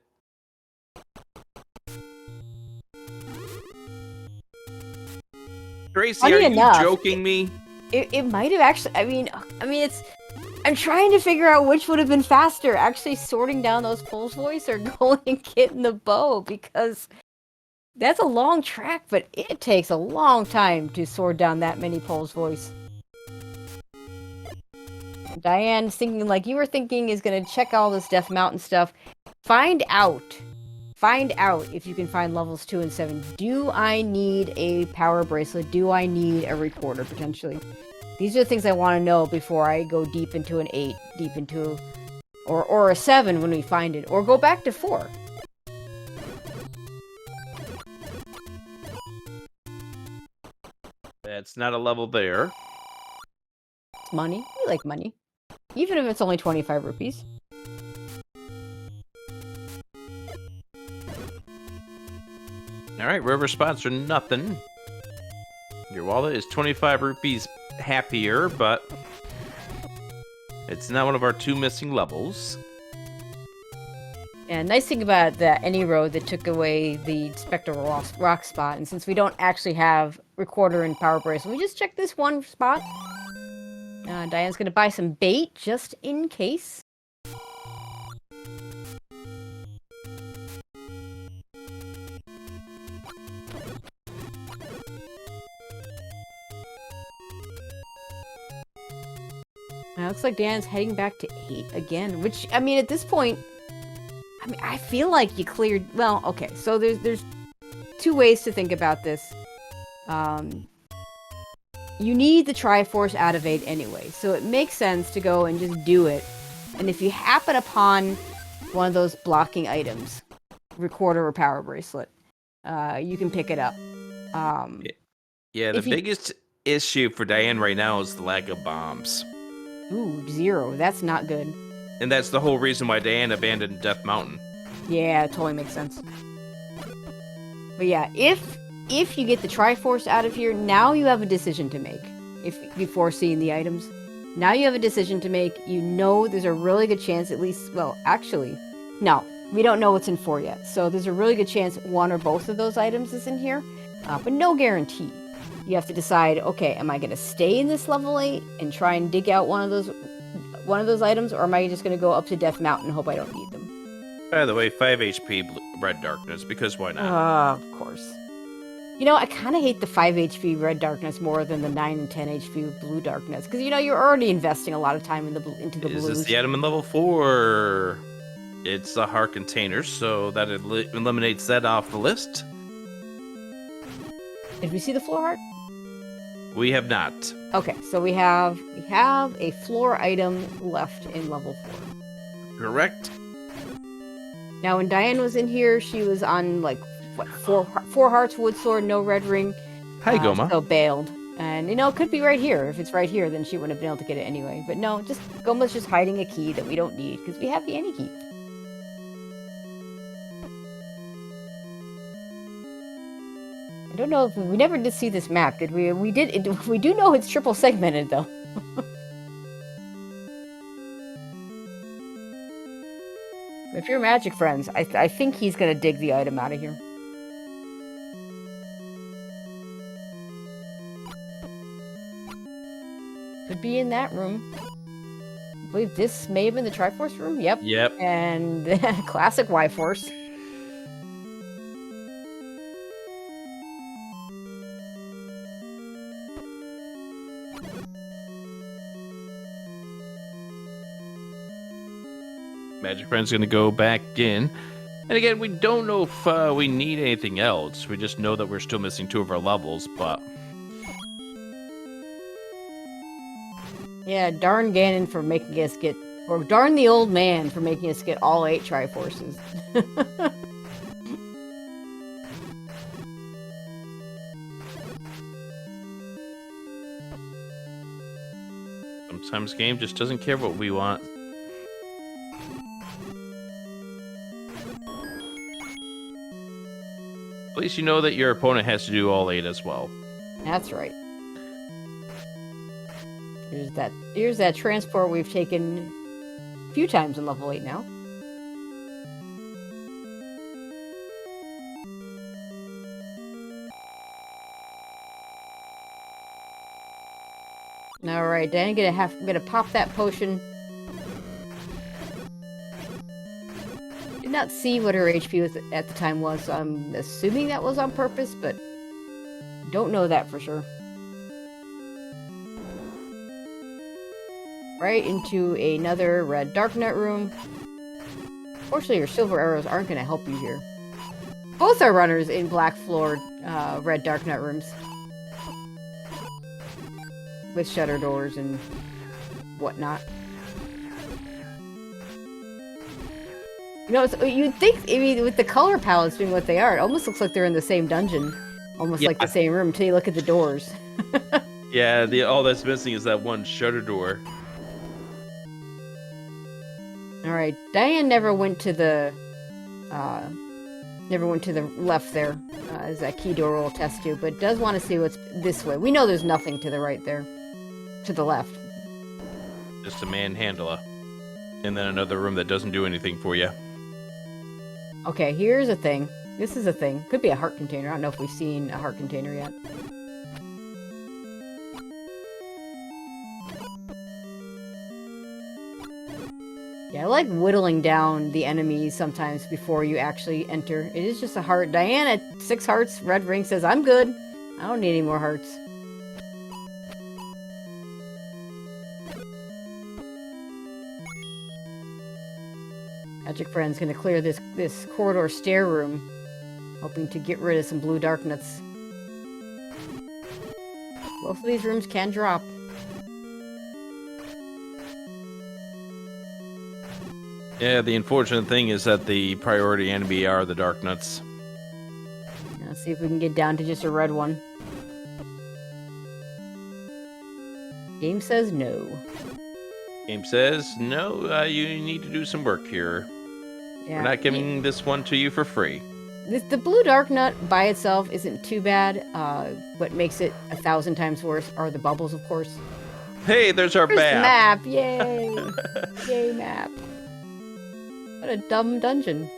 Tracy, Funny are enough, you joking me? It might have actually. I mean, it's. I'm trying to figure out which would have been faster, actually sorting down those Pool's voice or going and getting the bow, because that's a long track, but it takes a long time to sort down that many Pool's voice. Diane's thinking like you were thinking, is going to check all this Death Mountain stuff. Find out if you can find levels 2 and 7. Do I need a power bracelet? Do I need a recorder potentially? These are the things I want to know before I go deep into an 8, deep into, or a 7 when we find it, or go back to 4. That's not a level there. It's money. We like money. Even if it's only 25 rupees. Alright, river spots are nothing. Your wallet is 25 rupees happier, but it's not one of our 2 missing levels. And nice thing about that any road that took away the Spectral Rock spot, and since we don't actually have recorder and power bracelet, we just check this one spot. Diane's gonna buy some bait just in case. Now, it looks like Dan's heading back to 8 again, which, I mean, at this point, I mean, I feel like you cleared... Well, okay, so there's 2 ways to think about this. You need the Triforce out of 8 anyway, so it makes sense to go and just do it. And if you happen upon one of those blocking items, recorder or power bracelet, you can pick it up. Yeah, the biggest issue for Diane right now is the lack of bombs. Ooh, 0. That's not good. And that's the whole reason why Diane abandoned Death Mountain. Yeah, it totally makes sense. But yeah, if you get the Triforce out of here, now you have a decision to make. Before seeing the items, now you have a decision to make. You know there's a really good chance, at least, well, actually, no, we don't know what's in 4 yet. So there's a really good chance one or both of those items is in here, but no guarantee. You have to decide, okay, am I going to stay in this level 8 and try and dig out one of those items, or am I just going to go up to Death Mountain and hope I don't need them? By the way, 5 HP Red Darkness, because why not? Of course. You know, I kind of hate the 5 HP Red Darkness more than the 9 and 10 HP Blue Darkness, because, you know, you're already investing a lot of time into the blues. Is this the item in level 4? It's a heart container, so that eliminates that off the list. Did we see the floor heart? We have not. Okay, so we have a floor item left in level 4. Correct. Now, when Diane was in here, she was on, like, what, 4 hearts, wood sword, no red ring. Hi, Goma. So bailed. And, it could be right here. If it's right here, then she wouldn't have been able to get it anyway. But no, just Goma's just hiding a key that we don't need, because we have the any key. I don't know if we never did see this map, did we? We did. We do know it's triple segmented, though. If you're Magic Friends, I think he's gonna dig the item out of here. Could be in that room. I believe this may have been the Triforce room. Yep. Yep. And classic Y-Force. Magic Friend's gonna go back in. And again, we don't know if we need anything else. We just know that we're still missing 2 of our levels, but... Yeah, darn Ganon for making us get... Or darn the old man for making us get all 8 Triforces. Sometimes game just doesn't care what we want. At least you know that your opponent has to do all 8 as well. That's right. Here's that transport we've taken a few times in level 8 now. Alright, then I'm gonna pop that potion. Did not see what her HP was at the time was, so I'm assuming that was on purpose, but don't know that for sure. Right into another red Darknut room. Fortunately, your silver arrows aren't going to help you here. Both are runners in black floored red Darknut rooms. With shutter doors and whatnot. You'd think, I mean, with the color palettes being what they are, it almost looks like they're in the same dungeon. Almost like the same room until you look at the doors. Yeah, all that's missing is that one shutter door. Alright, Diane never went to the left there, as that key door will attest to, but does want to see what's this way. We know there's nothing to the right there. To the left. Just a manhandler. And then another room that doesn't do anything for you. Okay, here's a thing. This is a thing. Could be a heart container. I don't know if we've seen a heart container yet. Yeah, I like whittling down the enemies sometimes before you actually enter. It is just a heart. Diane at 6 hearts, red ring says, I'm good. I don't need any more hearts. Magic Friend's gonna clear this corridor stair room, hoping to get rid of some blue Darknuts. Both of these rooms can drop. Yeah, the unfortunate thing is that the priority enemy are the Darknuts. Let's see if we can get down to just a red one. Game says no. Game says, no, you need to do some work here. Yeah. We're not giving this one to you for free. The blue Darknut by itself isn't too bad. What makes it 1,000 times worse are the bubbles, of course. Hey, there's our Map! map. Yay! Yay, map. What a dumb dungeon.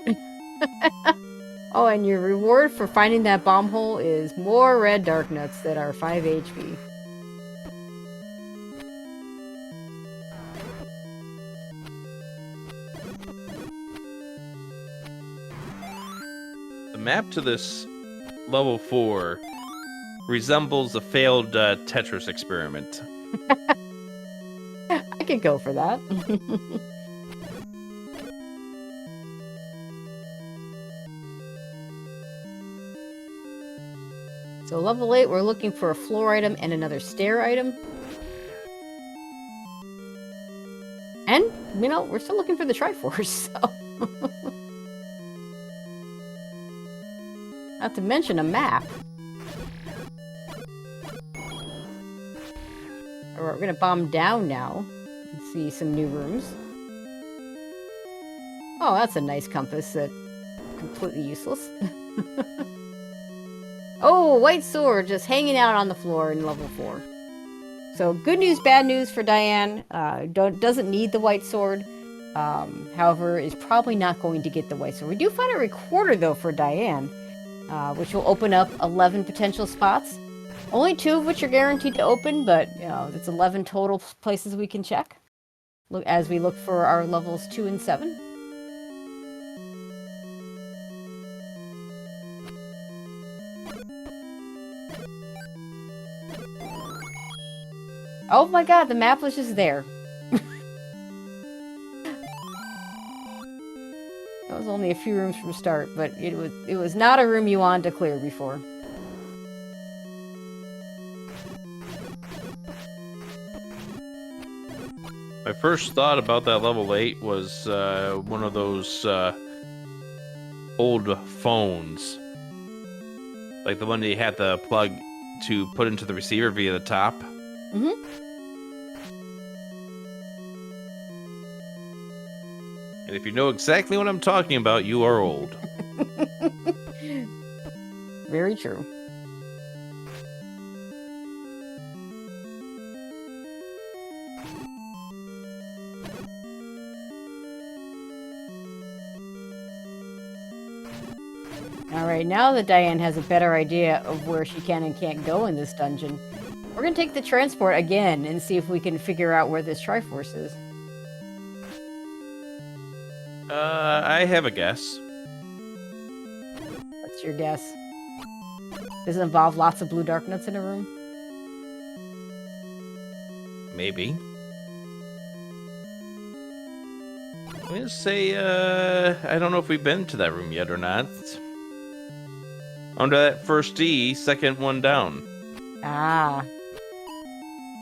Oh, and your reward for finding that bomb hole is more red Darknuts that are 5 HP. The map to this level 4 resembles a failed Tetris experiment. I could go for that. So level 8, we're looking for a floor item and another stair item. And, we're still looking for the Triforce, so... Not to mention a map. Or we're gonna bomb down now and see some new rooms. Oh, that's a nice compass that completely useless. Oh, white sword just hanging out on the floor in level 4. So good news, bad news for Diane. Doesn't need the white sword. However, is probably not going to get the white sword. We do find a recorder though for Diane, which will open up 11 potential spots. Only 2 of which are guaranteed to open, but you know, it's 11 total places we can check. Look as we look for our levels 2 and 7. Oh my god, the map was just there. That was only a few rooms from start, but it was not a room you wanted to clear before. My first thought about that level 8 was one of those old phones. Like the one that you had the plug to put into the receiver via the top. Mm-hmm. And if you know exactly what I'm talking about, you are old. Very true. Alright, now that Diane has a better idea of where she can and can't go in this dungeon, we're going to take the transport again and see if we can figure out where this Triforce is. I have a guess. What's your guess? Does it involve lots of blue dark nuts in a room? Maybe. I'm gonna say, I don't know if we've been to that room yet or not. Under that first D, second one down. Ah.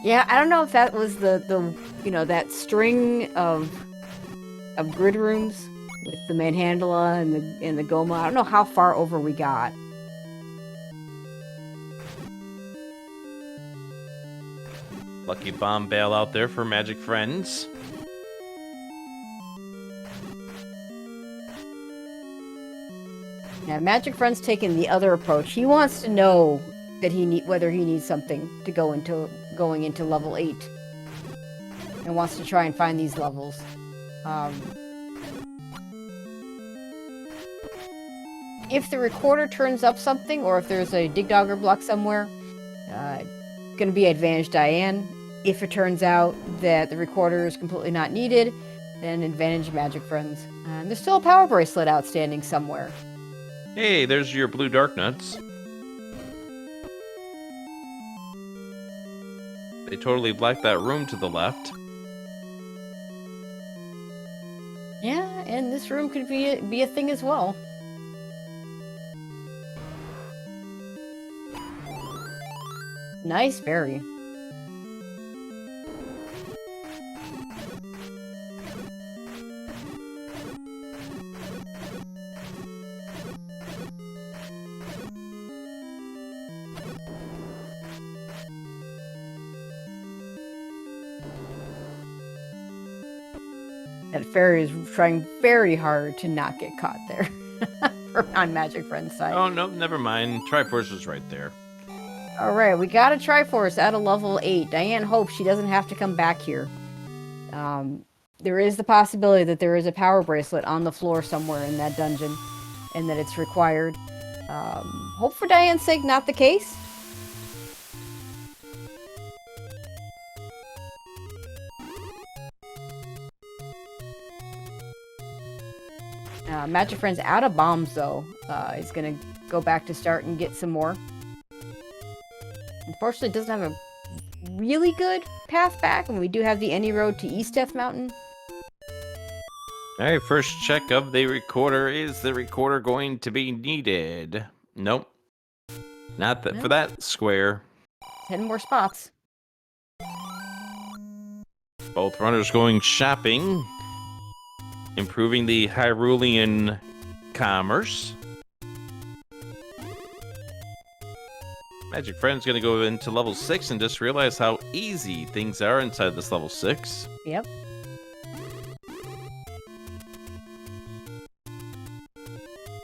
Yeah, I don't know if that was the you know, that string of grid rooms with the Manhandla and the Goma. I don't know how far over we got. Lucky bomb bail out there for MagicFriends. Now, MagicFriends taking the other approach. He wants to know that whether he needs something to going into level 8, and wants to try and find these levels. If the recorder turns up something, or if there's a dig dogger block somewhere, going to be advantage Diane. If it turns out that the recorder is completely not needed, then advantage MagicFriends. And there's still a power bracelet outstanding somewhere. Hey, there's your blue dark nuts. They totally blacked that room to the left. Yeah, and this room could be a thing as well. Nice berry. That fairy is trying very hard to not get caught there on MagicFriends' side. Oh, no, never mind. Triforce is right there. All right, we got a Triforce at a level 8. Diane hopes she doesn't have to come back here. There is the possibility that there is a power bracelet on the floor somewhere in that dungeon, and that it's required. Hope for Diane's sake, not the case. MagicFriends out of bombs, though. Is going to go back to start and get some more. Unfortunately, it doesn't have a really good path back, and we do have the any road to East Death Mountain. Alright, first check of the recorder. Is the recorder going to be needed? Nope. Not that for that square. 10 more spots. Both runners going shopping. Improving the Hyrulean commerce. Magic Friend's gonna go into level 6 and just realize how easy things are inside this level 6. Yep.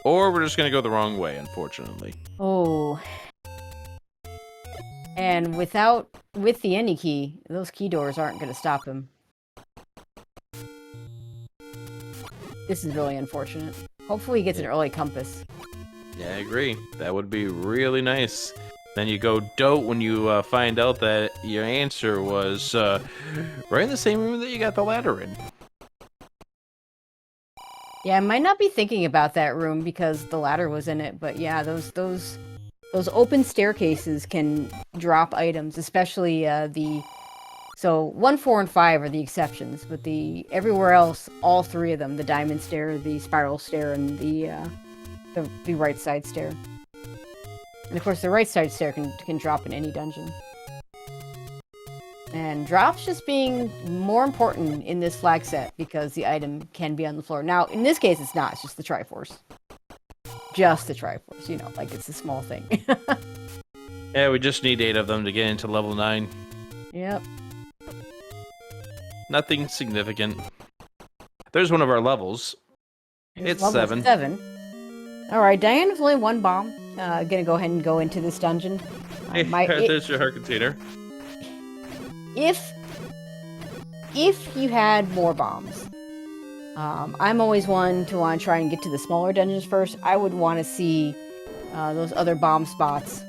Or we're just gonna go the wrong way, unfortunately. Oh. And with the any key, those key doors aren't going to stop him. This is really unfortunate. Hopefully he gets an early compass. Yeah, I agree. That would be really nice. Then you go dote when you find out that your answer was right in the same room that you got the ladder in. Yeah, I might not be thinking about that room because the ladder was in it, but yeah, those open staircases can drop items, especially so 1, 4, and 5 are the exceptions, but everywhere else, all 3 of them, the diamond stair, the spiral stair, and the right side stair. And of course, the right side stair can drop in any dungeon. And drops just being more important in this flag set because the item can be on the floor. Now, in this case, it's not. It's just the Triforce. Just the Triforce, you know, like it's a small thing. Yeah, we just need 8 of them to get into level 9. Yep. Nothing significant. There's one of our levels. It's level 7. 7. Alright, Diane with only 1 bomb. Gonna go ahead and go into this dungeon. Hey, there's your heart container. If you had more bombs, I'm always one to want to try and get to the smaller dungeons first. I would want to see those other bomb spots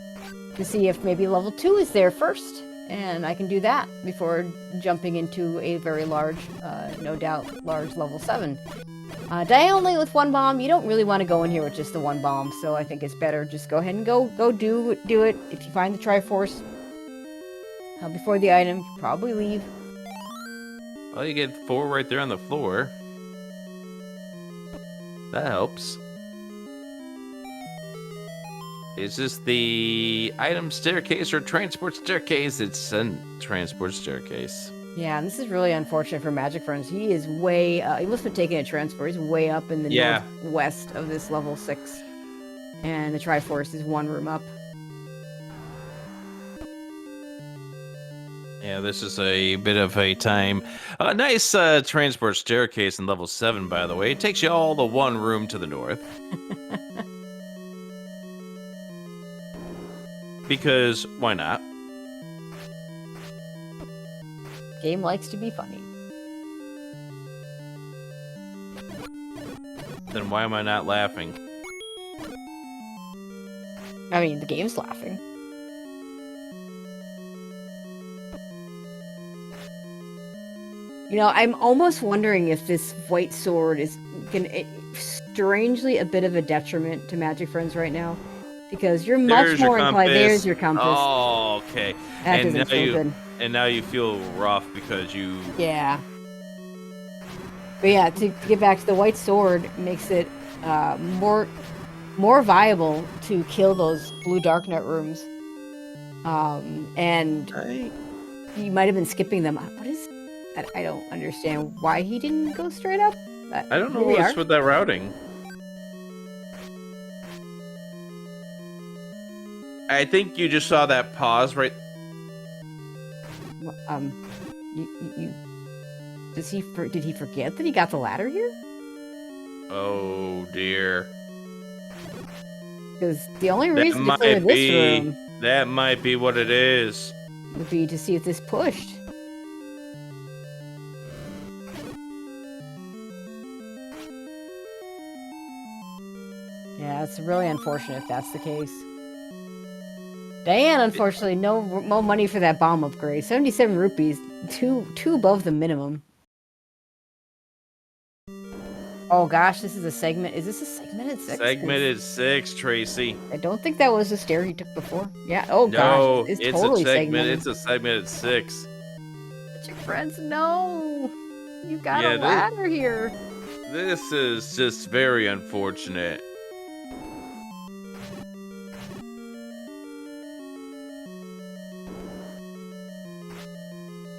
to see if maybe level 2 is there first, and I can do that before jumping into a very large, no doubt, large level 7. Diane only with 1 bomb, you don't really want to go in here with just the 1 bomb, so I think it's better just go ahead and go do it. If you find the Triforce before the item, you probably leave. Well, you get 4 right there on the floor. That helps. Is this the item staircase or transport staircase? It's a transport staircase. Yeah, and this is really unfortunate for MagicFriends. He is way, he must have taken a transport. He's way up in the northwest of this level 6. And the Triforce is 1 room up. Yeah, this is a bit of a time. A nice transport staircase in level 7, by the way. It takes you all the 1 room to the north. Because, why not? Game likes to be funny. Then why am I not laughing? I mean, the game's laughing. You know, I'm almost wondering if this white sword is strangely a bit of a detriment to MagicFriends right now. Because you're much more inclined. There's your compass. Oh, okay. That doesn't feel good. And now you feel rough because you... Yeah. But yeah, to get back to the white sword makes it more viable to kill those blue Darknet rooms. And you might have been skipping them. What is... I don't understand why he didn't go straight up. I don't know what's with that routing. I think you just saw that pause right. Did he forget that he got the ladder here? Oh dear. Because the only reason to clear this room, that might be what it is, would be to see if this pushed. Yeah, it's really unfortunate if that's the case. Diane, unfortunately, no money for that bomb upgrade. 77 rupees, two above the minimum. Oh gosh, this is a segment. Is this a segmented 6? Segmented 6, Tracy. I don't think that was the stair he took before. Yeah. Oh no, gosh, it's totally a segment. segmented. It's a segmented 6. MagicFriends, no, you got a ladder here. This is just very unfortunate.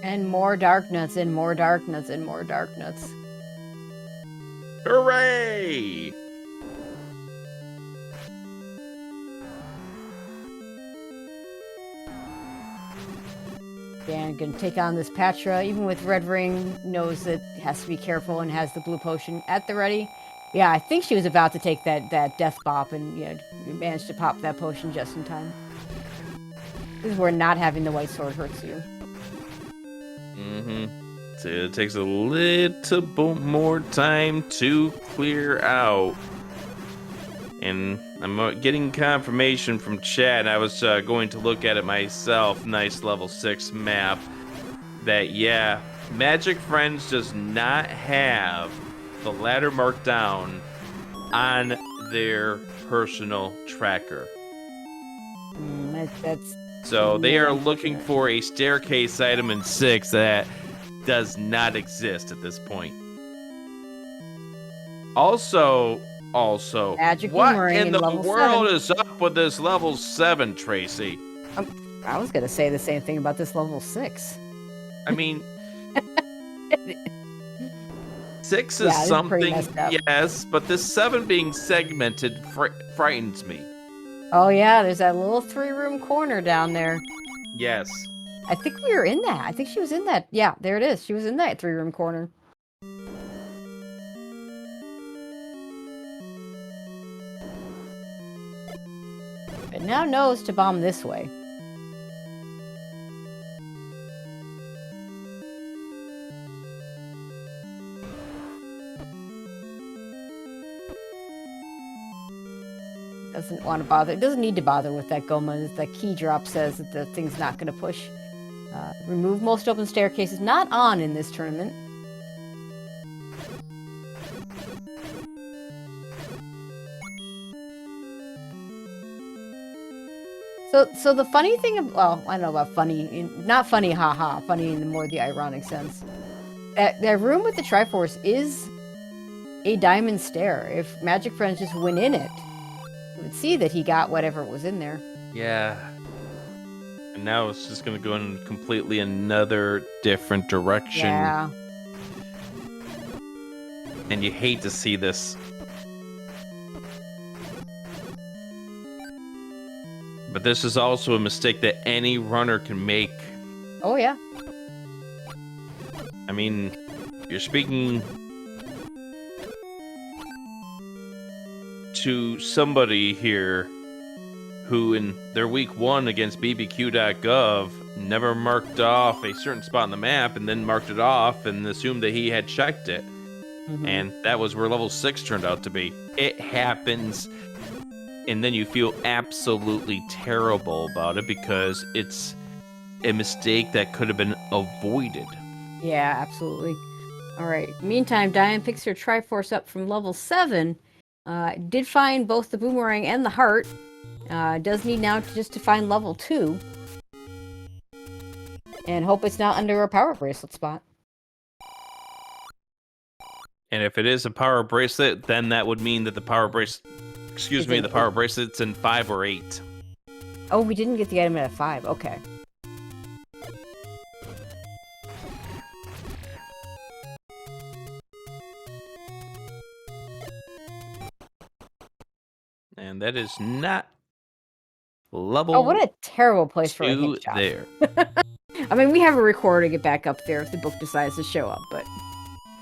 And more dark nuts, and more dark nuts, and more dark nuts. Hooray! Dan gonna take on this Patra, even with Red Ring, knows that has to be careful and has the blue potion at the ready. Yeah, I think she was about to take that death bop and managed to pop that potion just in time. This is where not having the white sword hurts you. Mm-hmm. So it takes a little bit more time to clear out. And I'm getting confirmation from chat. I was going to look at it myself. Nice level 6 map. That, yeah, MagicFriends does not have the ladder marked down on their personal tracker. That's So they are looking for a staircase item in 6 that does not exist at this point. Also, Magic what Boomerang in the level world 7. is up with this level 7, Tracy? I was gonna say the same thing about this level 6. I mean, 6 is something, yes, but this 7 being segmented frightens me. Oh yeah, there's that little 3-room corner down there. Yes. I think we were in that. I think she was in that. Yeah, there it is. She was in that 3-room corner. But now knows to bomb this way. Doesn't want to bother. It doesn't need to bother with that Goma. The key drop says that the thing's not going to push. Remove most open staircases. Not on in this tournament. So the funny thing, well, I don't know about funny, not funny, haha, funny in more the ironic sense. That room with the Triforce is a diamond stair. If MagicFriends just went in it, you would see that he got whatever was in there. Yeah. And now it's just going to go in completely another different direction. Yeah. And you hate to see this. But this is also a mistake that any runner can make. Oh, yeah. I mean, you're speaking to somebody here who in their week 1 against bbq.gov never marked off a certain spot on the map and then marked it off and assumed that he had checked it. Mm-hmm. And that was where level 6 turned out to be. It happens, and then you feel absolutely terrible about it because it's a mistake that could have been avoided. Yeah, absolutely. All right. Meantime, Diane picks her Triforce up from level 7. Did find both the Boomerang and the Heart. Does need now just to find level 2. And hope it's not under a Power Bracelet spot. And if it is a Power Bracelet, then that would mean that the Power Bracelet... Excuse me, the Power Bracelet's in 5 or 8. Oh, we didn't get the item at 5. Okay. And that is not level. Oh, what a terrible place for a hint shop. There. I mean, we have a recorder to get back up there if the book decides to show up, but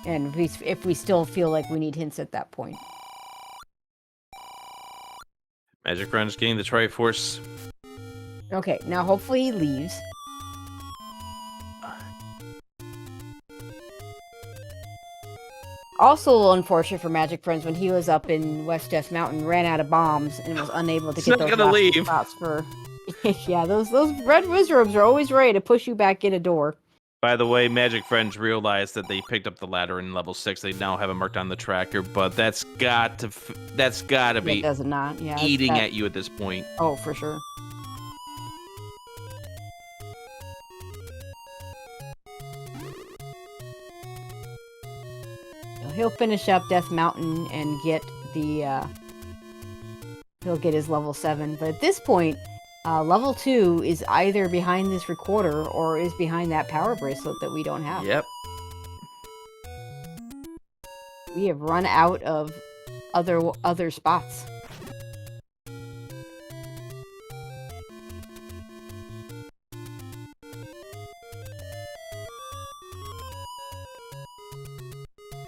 and if we still feel like we need hints at that point. MagicFriends getting the Triforce. Okay, now hopefully he leaves. Also a little unfortunate for MagicFriends when he was up in West Death Mountain, ran out of bombs, and was unable to get those last spots for... Yeah, those red wizards are always ready to push you back in a door. By the way, MagicFriends realized that they picked up the ladder in level 6. They now have it marked on the tracker, but that's got to be does it not? Yeah, eating at you at this point. Oh, for sure. He'll finish up Death Mountain and get the he'll get his level 7, but at this point level 2 is either behind this recorder or is behind that power bracelet that we don't have. Yep. We have run out of other spots.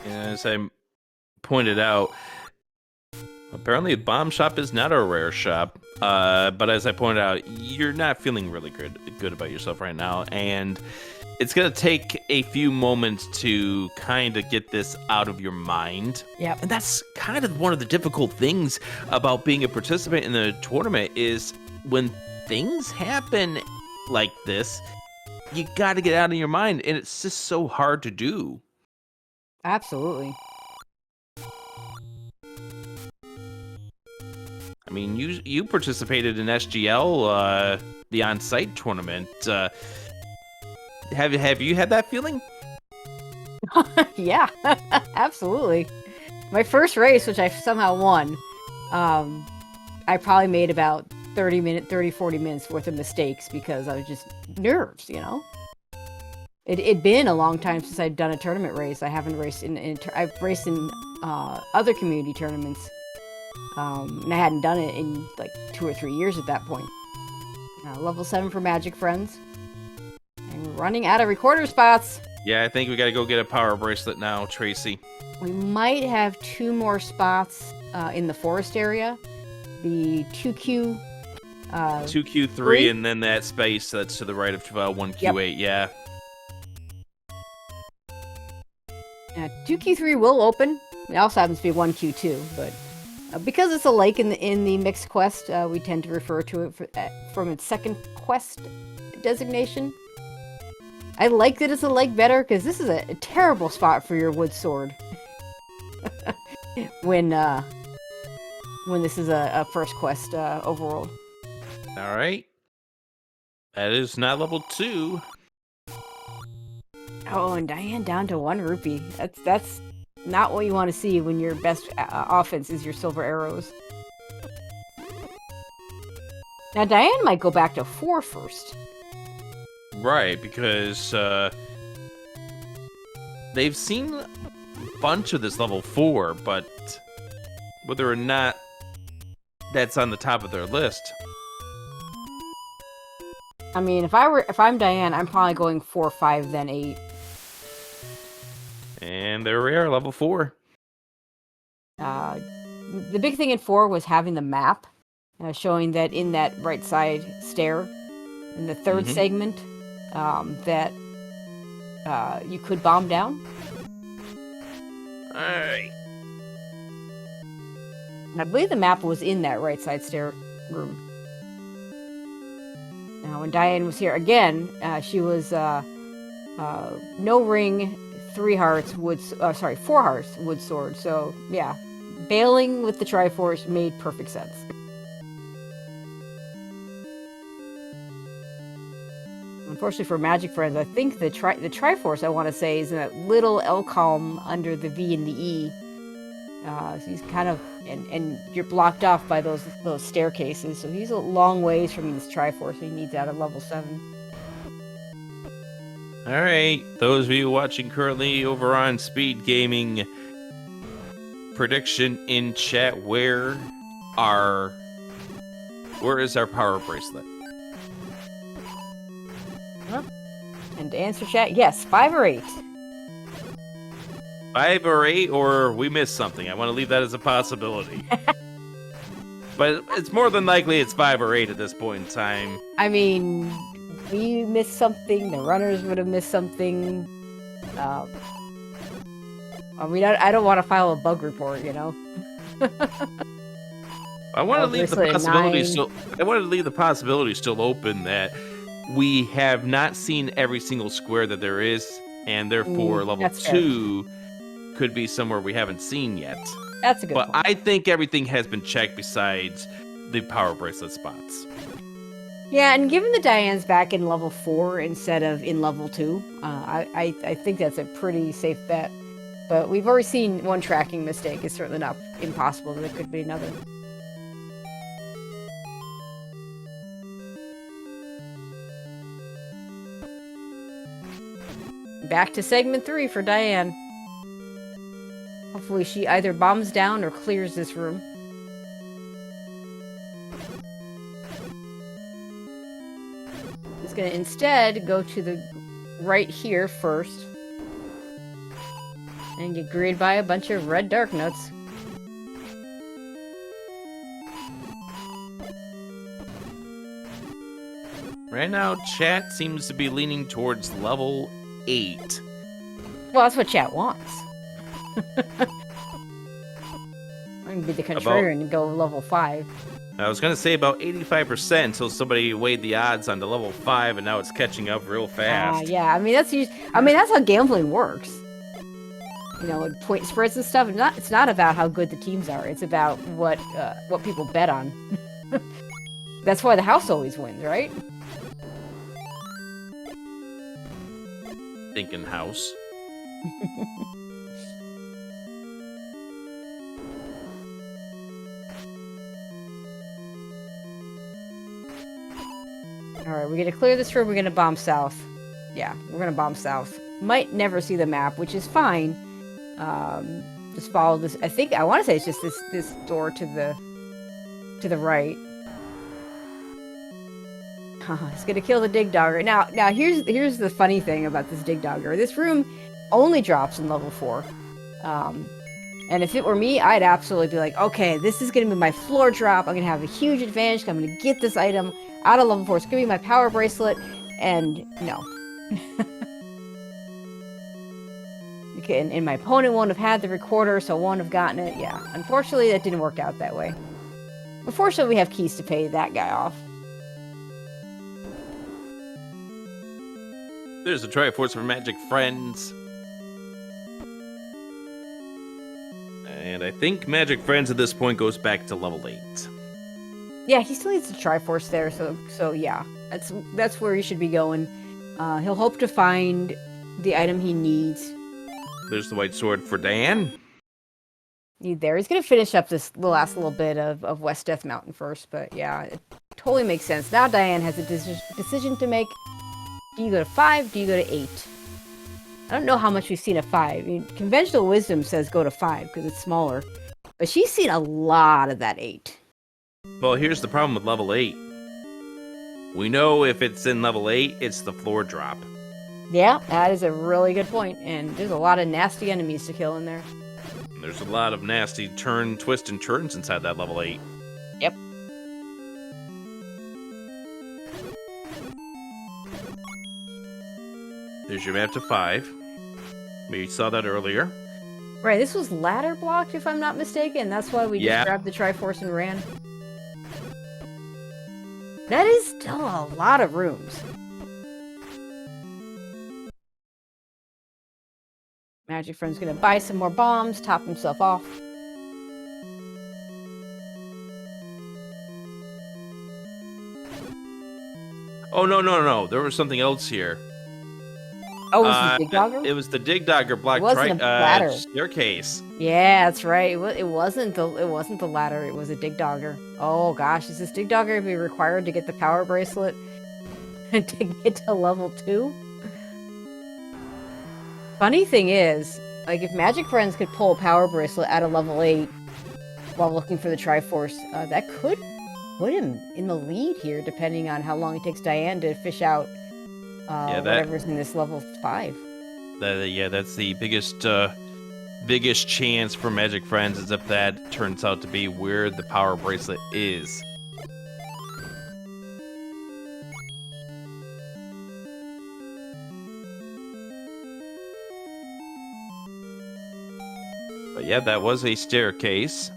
As I pointed out, apparently the bomb shop is not a rare shop. But as I pointed out, you're not feeling really good about yourself right now, and it's gonna take a few moments to kind of get this out of your mind. Yep. And that's kind of one of the difficult things about being a participant in the tournament is when things happen like this, you got to get out of your mind, and it's just so hard to do. Absolutely. I mean, you participated in SGL, the on-site tournament. Have you had that feeling? Yeah, absolutely. My first race, which I somehow won, I probably made about 40 minutes worth of mistakes because I was just nerves, you know? It'd been a long time since I'd done a tournament race. I haven't raced I've raced in other community tournaments, and I hadn't done it in like 2 or 3 years at that point. Level 7 for MagicFriends. And we're running out of recorder spots. Yeah, I think we gotta go get a power bracelet now, Tracy. We might have 2 more spots in the forest area. The 2Q... 2Q3 and then that space that's to the right of 1Q8, yep. Yeah. 2Q3 will open. It also happens to be 1Q2, but because it's a lake in the mixed quest, we tend to refer to it from its second quest designation. I like that it's a lake better because this is a terrible spot for your wood sword. when this is a first quest overworld. All right. That is not level 2. Oh, and Diane down to 1 rupee. That's not what you want to see when your best offense is your silver arrows. Now Diane might go back to 4 first. Right, because they've seen a bunch of this level 4, but whether or not that's on the top of their list. I mean, if I'm Diane, I'm probably going 4, 5, then 8. And there we are, level 4. The big thing in 4 was having the map, showing that in that right side stair, in the 3rd segment, that you could bomb down. Alright. I believe the map was in that right side stair room. Now, when Diane was here again, she was no ring, 4 hearts wood sword. So yeah, bailing with the Triforce made perfect sense. Unfortunately for MagicFriends, I think the Triforce, I want to say, is in that little L-column under the V and the E. So he's kind of, and you're blocked off by those staircases. So he's a long ways from this Triforce. So he needs out of level 7. All right, those of you watching currently over on SpeedGaming, prediction in chat: where is our power bracelet? And to answer chat, yes, 5 or 8. 5 or 8, or we missed something. I want to leave that as a possibility. But it's more than likely it's 5 or 8 at this point in time. I mean, we missed something. The runners would have missed something. I mean, I don't want to file a bug report, you know. I want to leave the possibility still. I want to leave the possibility still open that we have not seen every single square that there is, and therefore level 2 could be somewhere we haven't seen yet. That's a good point. But I think everything has been checked besides the power bracelet spots. Yeah, and given the Diane's back in level 4 instead of in level 2, I think that's a pretty safe bet. But we've already seen one tracking mistake. It's certainly not impossible that it could be another. Back to segment 3 for Diane. Hopefully she either bombs down or clears this room. She's going to instead go to the right here first. And get greeted by a bunch of red dark nuts. Right now, chat seems to be leaning towards level 8. Well, that's what chat wants. I'm gonna be the contrarian and go level 5. I was going to say about 85% until somebody weighed the odds onto level 5, and now it's catching up real fast. Yeah, I mean that's how gambling works. You know, with point spreads and stuff. It's not about how good the teams are. It's about what people bet on. That's why the house always wins, right? Thinking house. Alright, we're gonna clear this room, we're gonna bomb south. Yeah, we're gonna bomb south. Might never see the map, which is fine. Just follow this. I want to say it's just this door to the right. It's gonna kill the dig dogger. Now here's the funny thing about this dig dogger. This room only drops in level 4. And if it were me, I'd absolutely be like, okay, this is gonna be my floor drop. I'm gonna have a huge advantage. I'm gonna get this item out of level 4. It's gonna be my power bracelet. And no. Okay, and my opponent won't have had the recorder, so won't have gotten it. Yeah, unfortunately, that didn't work out that way. But fortunately, we have keys to pay that guy off. There's a Triforce for MagicFriends. And I think MagicFriends at this point goes back to level 8. Yeah, he still needs the Triforce there, so yeah. That's where he should be going. He'll hope to find the item he needs. There's the white sword for Diane. There. He's going to finish up the last little bit of West Death Mountain first, but yeah, it totally makes sense. Now Diane has a decision to make. Do you go to 5? Do you go to 8? I don't know how much we've seen of 5. I mean, conventional wisdom says go to 5 because it's smaller, but she's seen a lot of that 8. Well, here's the problem with level 8. We know if it's in level 8, it's the floor drop. Yeah, that is a really good point, and there's a lot of nasty enemies to kill in there. There's a lot of nasty twist and turns inside that level 8. Yep. There's your map to 5. We saw that earlier. Right, this was ladder blocked, if I'm not mistaken. That's why we just grabbed the Triforce and ran. That is still a lot of rooms. MagicFriends gonna buy some more bombs, top himself off. Oh, no. There was something else here. Oh, was it the Dig Dogger? It was the Dig Dogger block staircase. Yeah, that's right. It wasn't the ladder. It was a Dig Dogger. Oh gosh, is this Dig Dogger be required to get the power bracelet and to get to level 2? Funny thing is, like if MagicFriends could pull a power bracelet out of level 8 while looking for the Triforce, that could put him in the lead here, depending on how long it takes Diane to fish out whatever's in this level 5. That's the biggest chance for MagicFriends is if that turns out to be where the power bracelet is. But yeah, that was a staircase.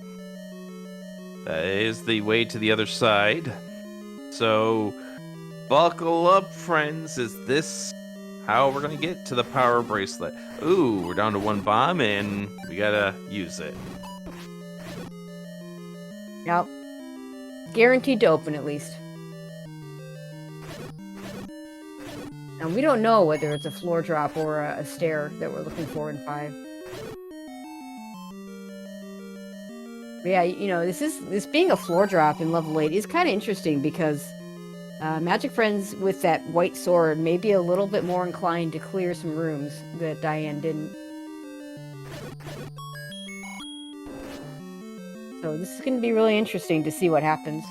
That is the way to the other side. So, buckle up, friends. Is this how we're going to get to the power bracelet? Ooh, we're down to 1 bomb, and we got to use it. Yep. Guaranteed to open, at least. And we don't know whether it's a floor drop or a stair that we're looking for in 5. But yeah, you know, this being a floor drop in level 8 is kind of interesting because MagicFriends with that white sword may be a little bit more inclined to clear some rooms that Diane didn't. So this is going to be really interesting to see what happens.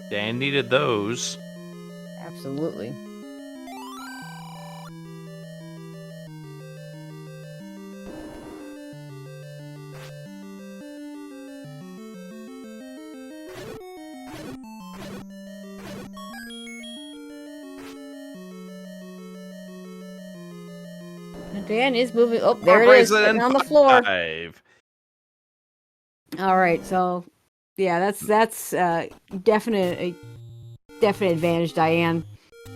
Dan needed those. Absolutely. Dan is moving. Oh, there Power it is, bracelet sitting and on the floor. 5. All right, so yeah, that's definite advantage, Diane.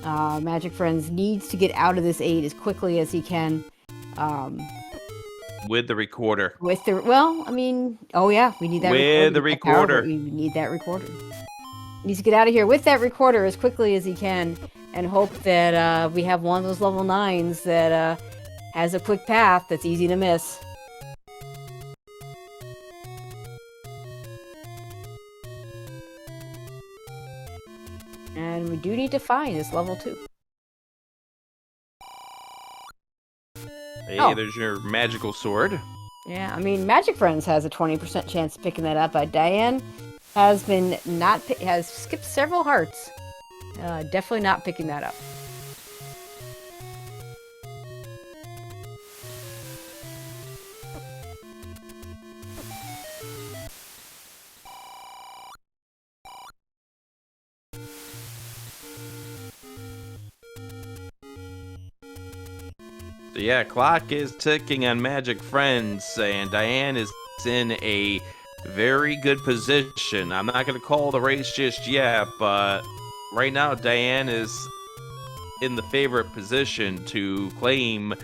Magic Friends needs to get out of this 8 as quickly as he can. With the recorder. With the I mean, oh yeah, we need that With the recorder. We need that recorder. He needs to get out of here with that recorder as quickly as he can, and hope that we have one of those level 9s that has a quick path that's easy to miss. And we do need to find this level 2. Hey, there's your magical sword. Yeah, I mean, Magic Friends has a 20% chance of picking that up, but Diane has has skipped several hearts. Definitely not picking that up. So yeah, clock is ticking on Magic Friends, and Diane is in a very good position. I'm not going to call the race just yet, but right now Diane is in the favorite position to claim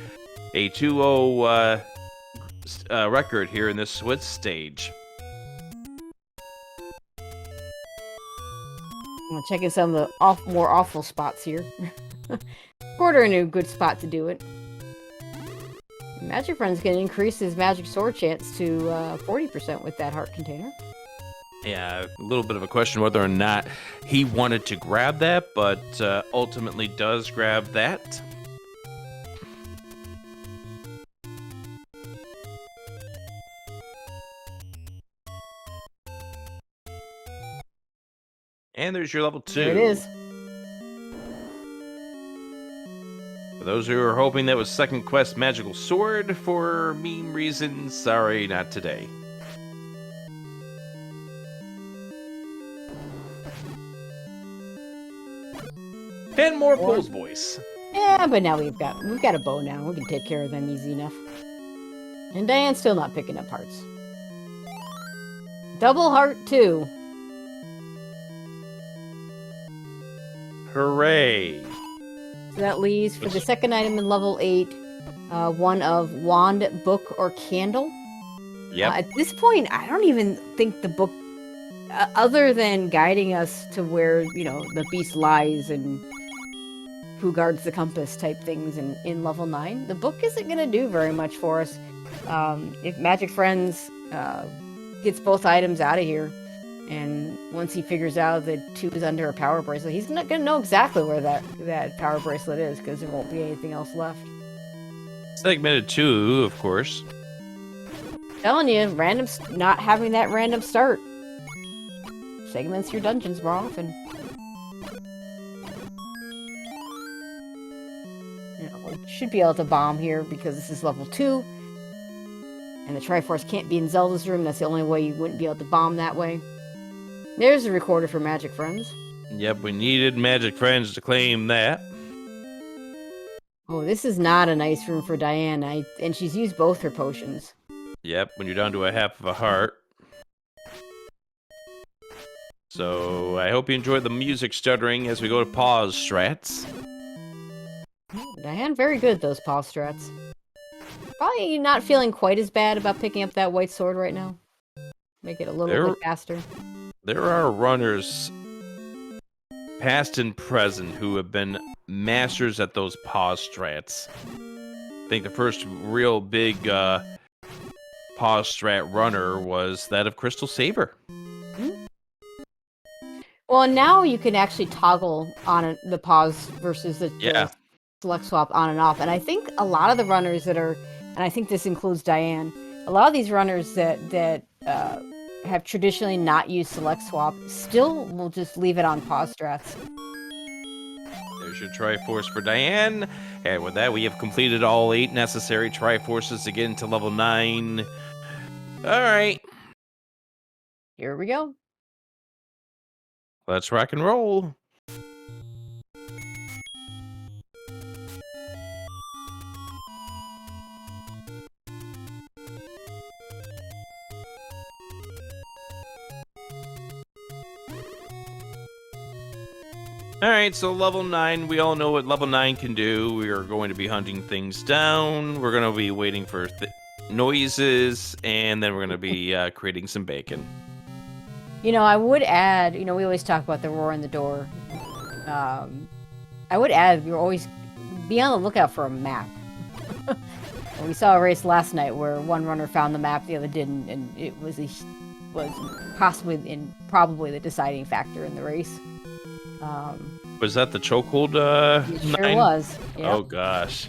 a 2-0 record here in this Swiss stage. I'm checking some of the more awful spots here. Quarter in a good spot to do it. Magic Friends can increase his magic sword chance to 40% with that heart container. Yeah, a little bit of a question whether or not he wanted to grab that, but ultimately does grab that. And there's your level 2. There it is. For those who are hoping that was Second Quest Magical Sword, for meme reasons, sorry, not today. And more Bull's voice. Yeah, but now we've got a bow now. We can take care of them easy enough. And Diane's still not picking up hearts. Double heart 2. Hooray! So that leaves for the second item in level 8, one of wand, book, or candle. Yep. At this point, I don't even think the book, other than guiding us to where, the beast lies and who guards the compass type things in level 9, the book isn't going to do very much for us. If Magic Friends gets both items out of here, and once he figures out that 2 is under a power bracelet, he's not going to know exactly where that power bracelet is, because there won't be anything else left. Segmented 2, of course. Telling you, not having that random start segments your dungeons more often. We should be able to bomb here because this is level 2. And the Triforce can't be in Zelda's room. That's the only way you wouldn't be able to bomb that way. There's the recorder for Magic Friends. Yep, we needed Magic Friends to claim that. Oh, this is not a nice room for Diane. And she's used both her potions. Yep, when you're down to a half of a heart. So, I hope you enjoyed the music stuttering as we go to pause strats. Diane, very good at those pause strats. Probably not feeling quite as bad about picking up that white sword right now. Make it a little bit faster. There are runners, past and present, who have been masters at those pause strats. I think the first real big pause strat runner was that of Crystal Saber. Well, now you can actually toggle on the pause versus the select swap on and off. And I think a lot of the runners that are, and I think this includes Diane, a lot of these runners that have traditionally not used select swap still will just leave it on pause strats. There's your Triforce for Diane. And with that, we have completed all 8 necessary Triforces to get into level 9. All right. Here we go. Let's rock and roll. All right, so level 9, we all know what level 9 can do. We are going to be hunting things down. We're going to be waiting for noises, and then we're going to be creating some bacon. You know, I would add, you know, we always talk about the roar in the door. I would add, you're always be on the lookout for a map. We saw a race last night where one runner found the map, the other didn't, and it was probably the deciding factor in the race. Was that the chokehold? It sure was. Yep. Oh gosh.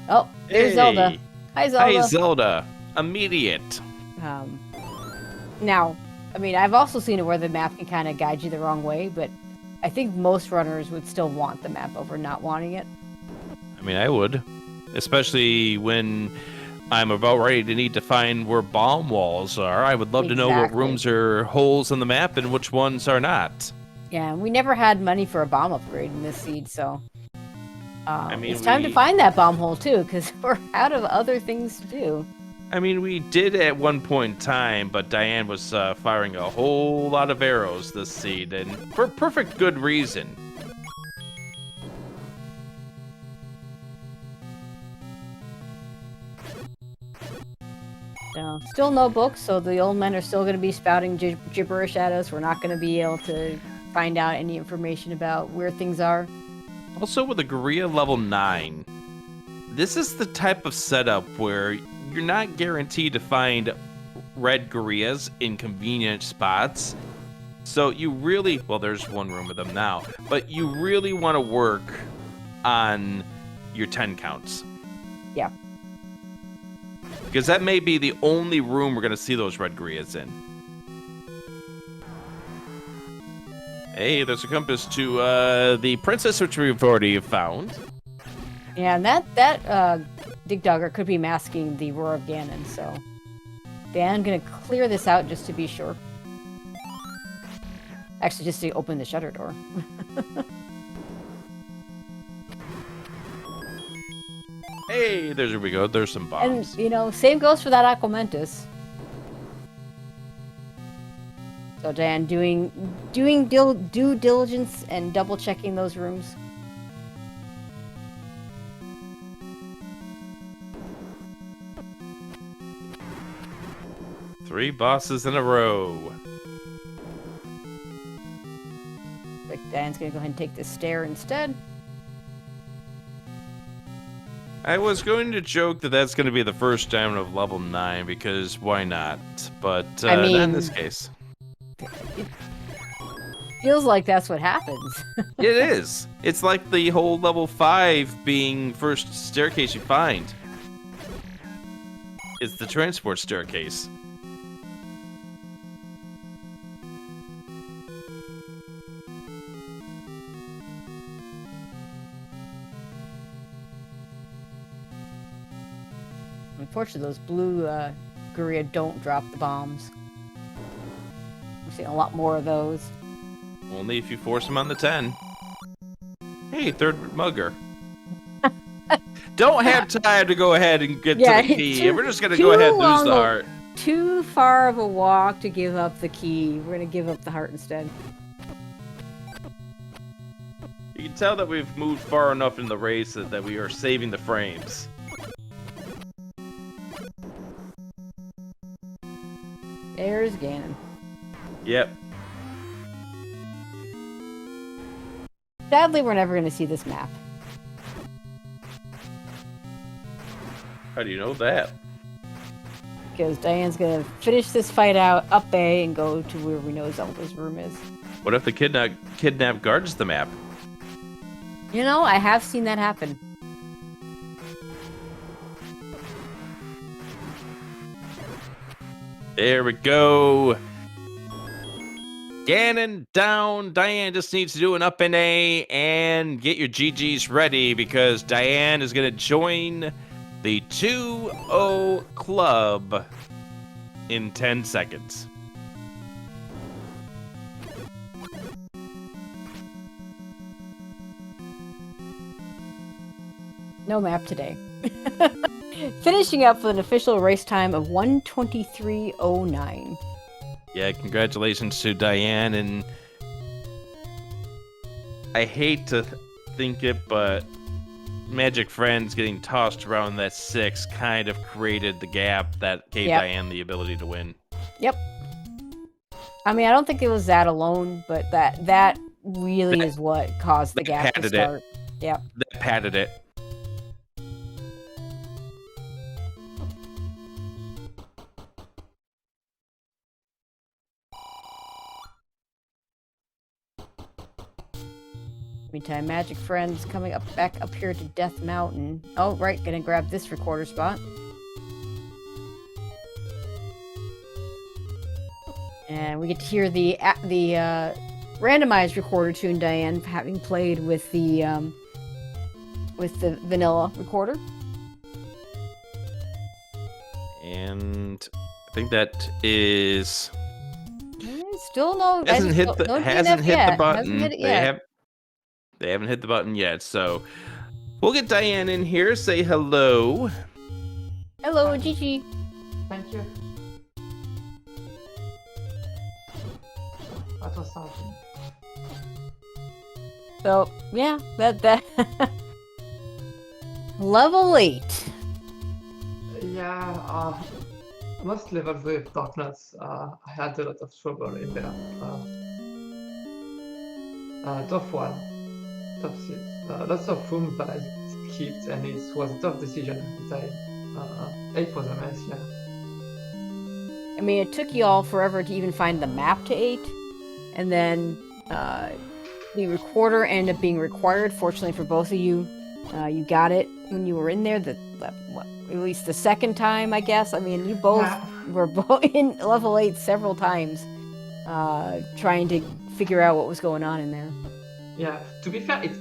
Oh, there's Hey. Zelda. Hi, Zelda. Hi, Zelda. Immediate. Now, I mean, I've also seen it where the map can kind of guide you the wrong way, but I think most runners would still want the map over not wanting it. I mean, I would, especially when I'm about ready to need to find where bomb walls are. I would love to know what rooms are holes in the map and which ones are not. Yeah, we never had money for a bomb upgrade in this seed, so I mean, it's time to find that bomb hole too, because we're out of other things to do. I mean, we did at one point in time, but Diane was firing a whole lot of arrows this seed, and for perfect good reason. Still no books, so the old men are still going to be spouting gibberish at us. We're not going to be able to find out any information about where things are. Also, with a Guerrilla level 9, this is the type of setup where you're not guaranteed to find red Guerrillas in convenient spots. So you really, well, there's one room of them now, but you really want to work on your 10 counts. Yeah. Because that may be the only room we're going to see those red Guerrillas in. Hey, there's a compass to the princess, which we've already found. Yeah, and that Dig Dogger could be masking the Roar of Ganon, so... I'm going to clear this out just to be sure. Actually, just to open the shutter door. Hey, there we go. There's some bombs. And, you know, same goes for that Aquamentus. So, Diane, doing due diligence and double-checking those rooms. Three bosses in a row. Like, Diane's going to go ahead and take this stair instead. I was going to joke that that's going to be the first diamond of level 9, because why not? But I mean, not in this case. It feels like that's what happens. It is. It's like the whole level 5 being first staircase you find. It's the transport staircase. Unfortunately, those blue Guria don't drop the bombs. We're seeing a lot more of those. Only if you force them on the 10. Hey, third mugger. Don't have time to go ahead and get to the key. We're just going to go ahead and lose the heart. Too far of a walk to give up the key. We're going to give up the heart instead. You can tell that we've moved far enough in the race that we are saving the frames. There's Ganon. Yep. Sadly, we're never going to see this map. How do you know that? Because Diane's going to finish this fight out up A and go to where we know Zelda's room is. What if the kidnap guards the map? You know, I have seen that happen. There we go. Ganon down. Diane just needs to do an up and A and get your GGs ready, because Diane is going to join the 2-0 club in 10 seconds. No map today. Finishing up with an official race time of 1:23:09. Yeah, congratulations to Diane, and I hate to think it, but MagicFriends getting tossed around that 6 kind of created the gap that gave Diane the ability to win. Yep. I mean, I don't think it was that alone, but that really is what caused the gap to start. Yep. That padded it. Meantime, MagicFriends coming back up here to Death Mountain. Oh, right, gonna grab this recorder spot. And we get to hear the randomized recorder tune, Diane, having played with the vanilla recorder. And I think that is still no. Hasn't hit the button. Hasn't hit it yet. They haven't hit the button yet, so we'll get Diane in here. Say hello. Hello, Gigi. Thank you. That was something. So yeah, that level 8. Yeah, most levels with darkness, I had a lot of trouble in there. Tough one. Tough six. Lots of room that I skipped, and it was a tough decision at the time. 8 was a mess, yeah. I mean, it took you all forever to even find the map to 8, and then the recorder ended up being required. Fortunately for both of you, you got it when you were in there. At least the second time, I guess. I mean, you both were in level 8 several times, trying to figure out what was going on in there. Yeah, to be fair, it's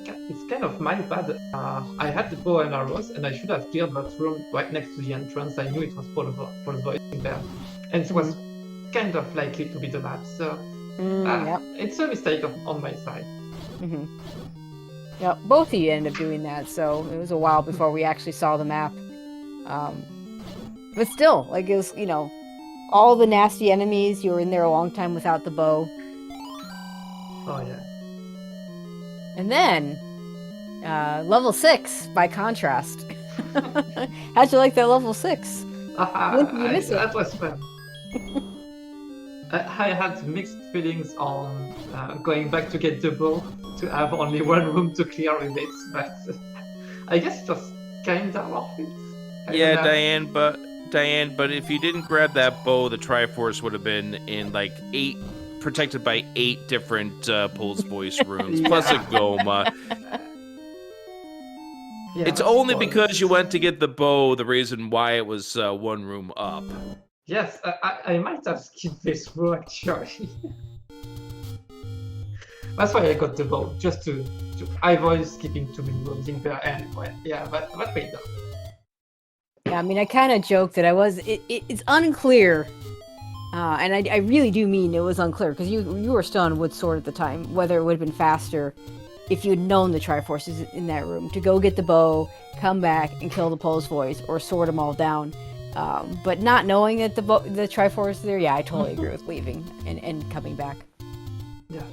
kind of my bad. I had the bow and arrows, and I should have cleared that room right next to the entrance. I knew it was full of voice in there, and it was kind of likely to be the map. So it's a mistake on my side. Mm-hmm. Yeah, both of you ended up doing that, so it was a while before we actually saw the map. But still, like, it was, all the nasty enemies. You were in there a long time without the bow. Oh yeah. And then, level 6, by contrast. How'd you like that level 6? When did you miss it? That was fun. I had mixed feelings on going back to get the bow, to have only one room to clear with it, but I guess it was kinda worth it. Yeah, Diane, but if you didn't grab that bow, the Triforce would have been in like 8, protected by 8 different Pulse Voice rooms, plus a Goma. Yeah, it's only because you went to get the bow the reason why it was one room up. Yes, I might have skipped this row actually. That's why I got the bow, just to avoid skipping too many rooms in there anyway. Yeah, but wait though. Yeah, I mean, I kind of joked that it's unclear, and I really do mean it was unclear, because you were still on Wood Sword at the time, whether it would have been faster if you'd known the Triforce is in that room, to go get the bow, come back, and kill the Pulse Voice, or sword them all down. But not knowing that the Triforce is there, yeah, I totally agree with leaving and coming back. Yeah.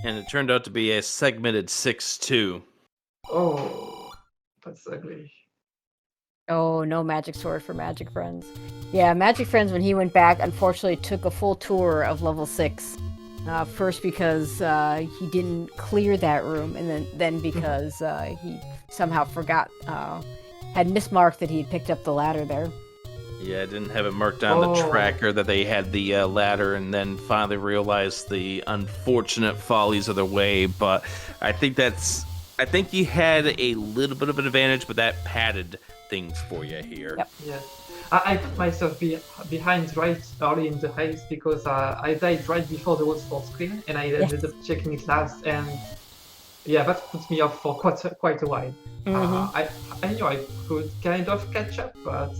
And it turned out to be a segmented 6-2. Oh, that's ugly. Oh, no magic sword for MagicFriends. Yeah, MagicFriends, when he went back, unfortunately took a full tour of level 6. First because he didn't clear that room, and then because he somehow forgot, had mismarked that he had picked up the ladder there. Yeah, I didn't have it marked on the tracker that they had the ladder, and then finally realized the unfortunate follies of their way. But I think he had a little bit of an advantage, but that padded things for you here. Yep. Yeah. I put myself behind right early in the race because I died right before the Wood Sword screen, and I ended up checking it last, and yeah, that put me off for quite a while. I knew I could kind of catch up, but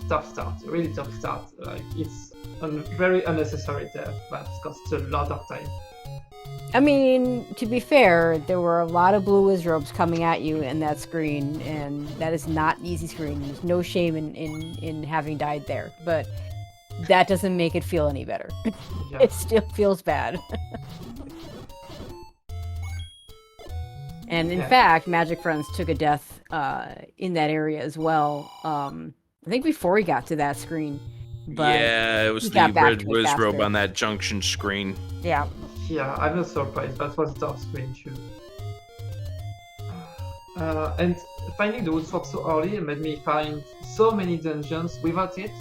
tough start, really tough start. It's a very unnecessary death that costs a lot of time. I mean, to be fair, there were a lot of blue Wizrobes coming at you in that screen, and that is not an easy screen. There's no shame in having died there, but that doesn't make it feel any better. Yeah. It still feels bad. And in Yeah. fact, Magic Friends took a death in that area as well. I think before he got to that screen. But Yeah, it was he the got back red to it whiz robe faster. on that junction screen. Yeah. Yeah, I'm not surprised. That was tough screen too. And finding the wood sword so early made me find so many dungeons without it,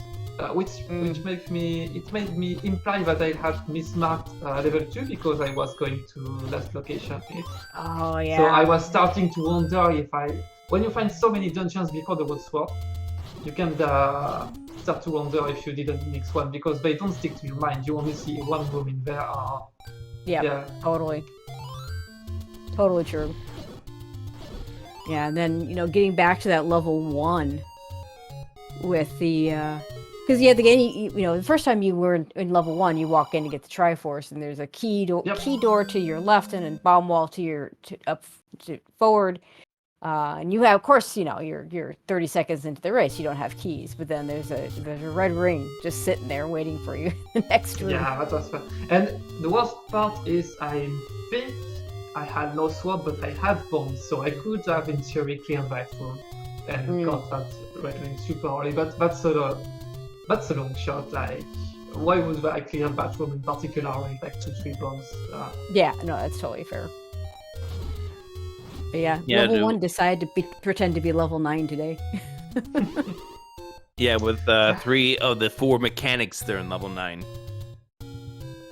which made me imply that I had mismarked level 2 because I was going to last location. Oh yeah. So I was starting to wonder if when you find so many dungeons before the wood sword, you can start to wonder if you didn't mix one because they don't stick to your mind. You only see one room in there. Yep, Yeah. Totally true. Yeah, and then getting back to that level 1 with the because the game, the first time you were in level 1, you walk in to get the Triforce, and there's a key door to your left and a bomb wall to forward. And you have, of course, you're 30 seconds into the race. You don't have keys, but then there's a red ring just sitting there waiting for you in the next room. Yeah, that was fun. And the worst part is I think I had no sword, but I had bombs, so I could have in theory cleared that room and got that red ring super early. But that's a long shot. Like, why would I clear that room in particular with like 2-3 bombs? Yeah, no, that's totally fair. But yeah, level 1 decided to pretend to be level 9 today. Yeah, with 3 of the 4 mechanics there in level 9.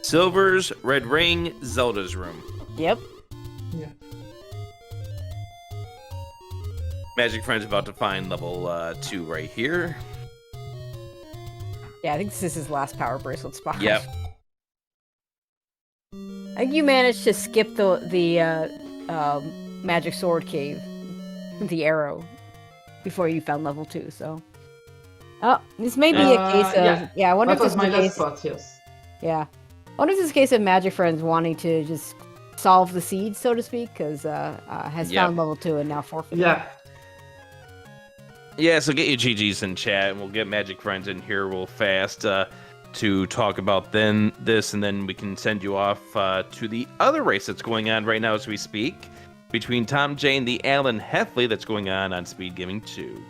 Silver's red ring, Zelda's room. Yep. Yeah. MagicFriends about to find level 2 right here. Yeah, I think this is his last power bracelet spot. Yep. I think you managed to skip the magic sword cave, the arrow, before you found level 2. So, this may be a case of I wonder if this is my a last case. spot, yes. Yeah, I wonder if this is a case of MagicFriends wanting to just solve the seed, so to speak, because has found level 2 and now forfeited. Yeah. Yeah, so get your GGs in chat, and we'll get MagicFriends in here real fast to talk about this, and then we can send you off to the other race that's going on right now as we speak, between Tom J and the Alan Heffley that's going on SpeedGaming 2.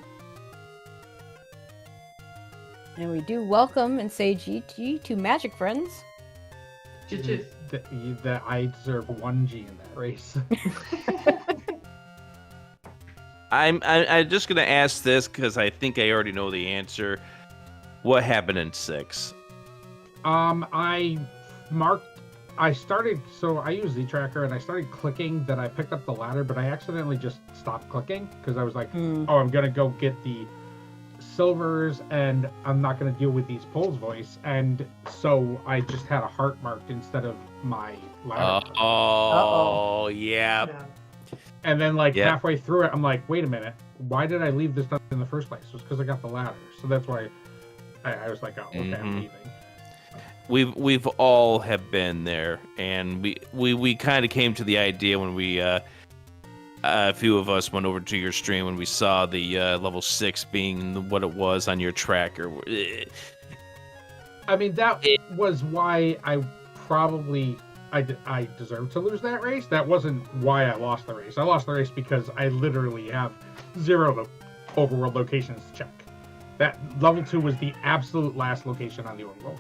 And we do welcome and say GG to MagicFriends. GG. That I deserve 1 G in that race. I'm just gonna ask this because I think I already know the answer. What happened in 6? I started, so I use Z-Tracker, and I started clicking that I picked up the ladder, but I accidentally just stopped clicking because I was like, oh, I'm gonna go get the silvers, and I'm not gonna deal with these polls voice, and so I just had a heart marked instead of my ladder. Yeah. And then halfway through it, I'm like, wait a minute, why did I leave this done in the first place? It was because I got the ladder, so that's why I was like, oh, okay, I'm leaving. We've all have been there, and we kind of came to the idea when we a few of us went over to your stream when we saw the level 6 being what it was on your tracker. I mean, that was why I deserved to lose that race. That wasn't why I lost the race. I lost the race because I literally have 0 overworld locations to check. That level 2 was the absolute last location on the overworld.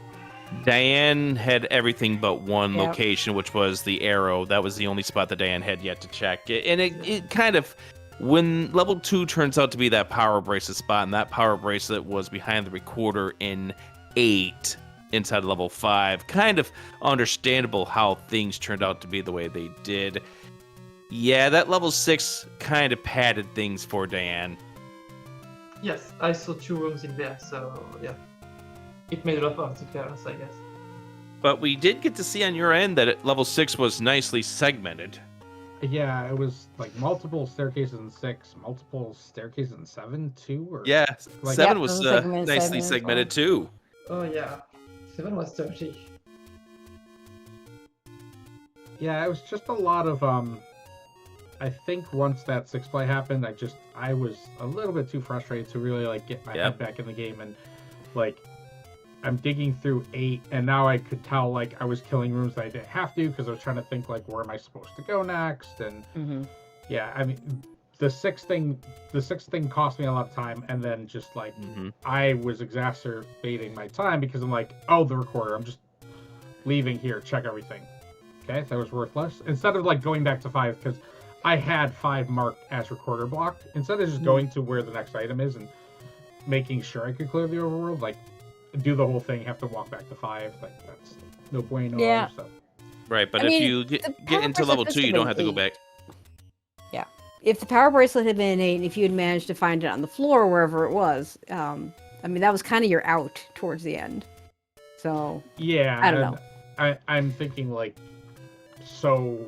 Diane had everything but one location, which was the arrow. That was the only spot that Diane had yet to check. And it kind of, when level 2 turns out to be that power bracelet spot, and that power bracelet was behind the recorder in 8 inside of level 5, kind of understandable how things turned out to be the way they did. Yeah, that level 6 kind of padded things for Diane. Yes, I saw 2 rooms in there, so yeah. It made a lot of difference, I guess. But we did get to see on your end that level 6 was nicely segmented. Yeah, it was like multiple staircases in 6, multiple staircases in 7 too. Or yeah, like, 7 was nicely segmented too. Oh yeah, 7 was dirty. Yeah, it was just a lot of I think once that 6 play happened, I was a little bit too frustrated to really get my head back in the game, and I'm digging through 8, and now I could tell I was killing rooms that I didn't have to because I was trying to think where am I supposed to go next, and Yeah, I mean, the sixth thing cost me a lot of time, and then just like I was exacerbating my time because I'm like, oh, the recorder, I'm just leaving here, check everything. Okay, that was worthless. Instead of like going back to 5, because I had 5 marked as recorder blocked. Instead of just going to where the next item is and making sure I could clear the overworld, like do the whole thing, have to walk back to 5. Like that's no bueno. Yeah. So. Right, but I if mean, you the get power into bracelet level must 2, have you don't been have to go 8. back. Yeah. If the power bracelet had been 8, and if you had managed to find it on the floor wherever it was, I mean, that was kind of your out towards the end. So Yeah, I don't know. I'm thinking like, so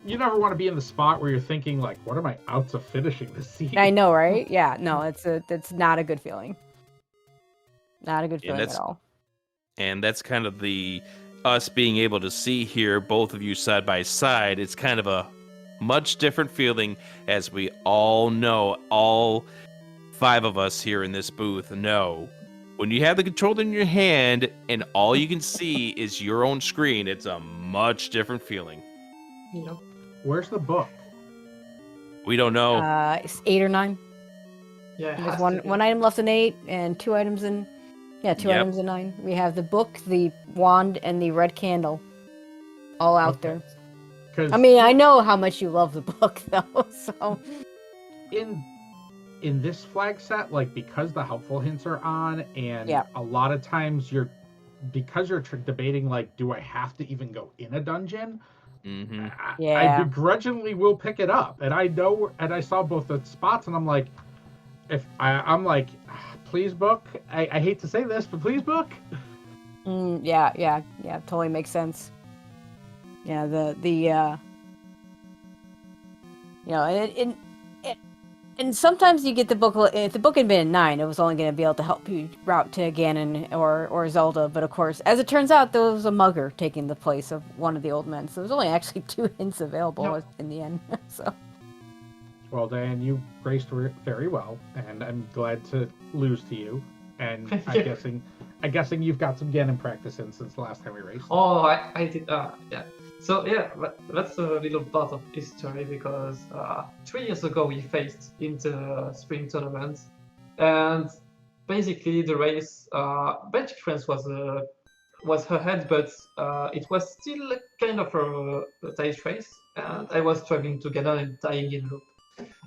you never want to be in the spot where you're thinking like, what are my outs of finishing this scene? I know, right? Yeah, no, that's not a good feeling. Not a good Yeah, feeling at all. And that's kind of the us being able to see here, both of you side by side. It's kind of a much different feeling, as we all know, all 5 of us here in this booth know. When you have the controller in your hand and all you can see is your own screen, it's a much different feeling. Yep. Where's the book? We don't know. It's 8 or 9. Yeah, it There's has one to be. one item left in 8 and 2 items in. Yeah, 2 Yep. items in 9. We have the book, the wand, and the red candle, all out there. Because I mean, I know how much you love the book, though. So in this flag set, like because the helpful hints are on, and Yeah. a lot of times you're debating like, do I have to even go in a dungeon? Mm-hmm. I Yeah. begrudgingly will pick it up, and I know, and I saw both the spots, and I'm like, I'm like, please book. I hate to say this, but please book. Yeah, totally makes sense. Yeah, and sometimes you get the book. If the book had been in 9, it was only going to be able to help you route to Ganon or Zelda. But of course, as it turns out, there was a mugger taking the place of one of the old men. So there's only actually 2 hints available in the end. So Well, Diane, you raced very well, and I'm glad to lose to you. And I'm guessing you've got some Ganon practice in since the last time we raced. Oh, I did. Yeah. So yeah, that's a little part of history because 3 years ago we faced in the spring tournament, and basically the race, MagicFriends was ahead, but it was still kind of a tight race, and I was struggling to get on and dying in loop.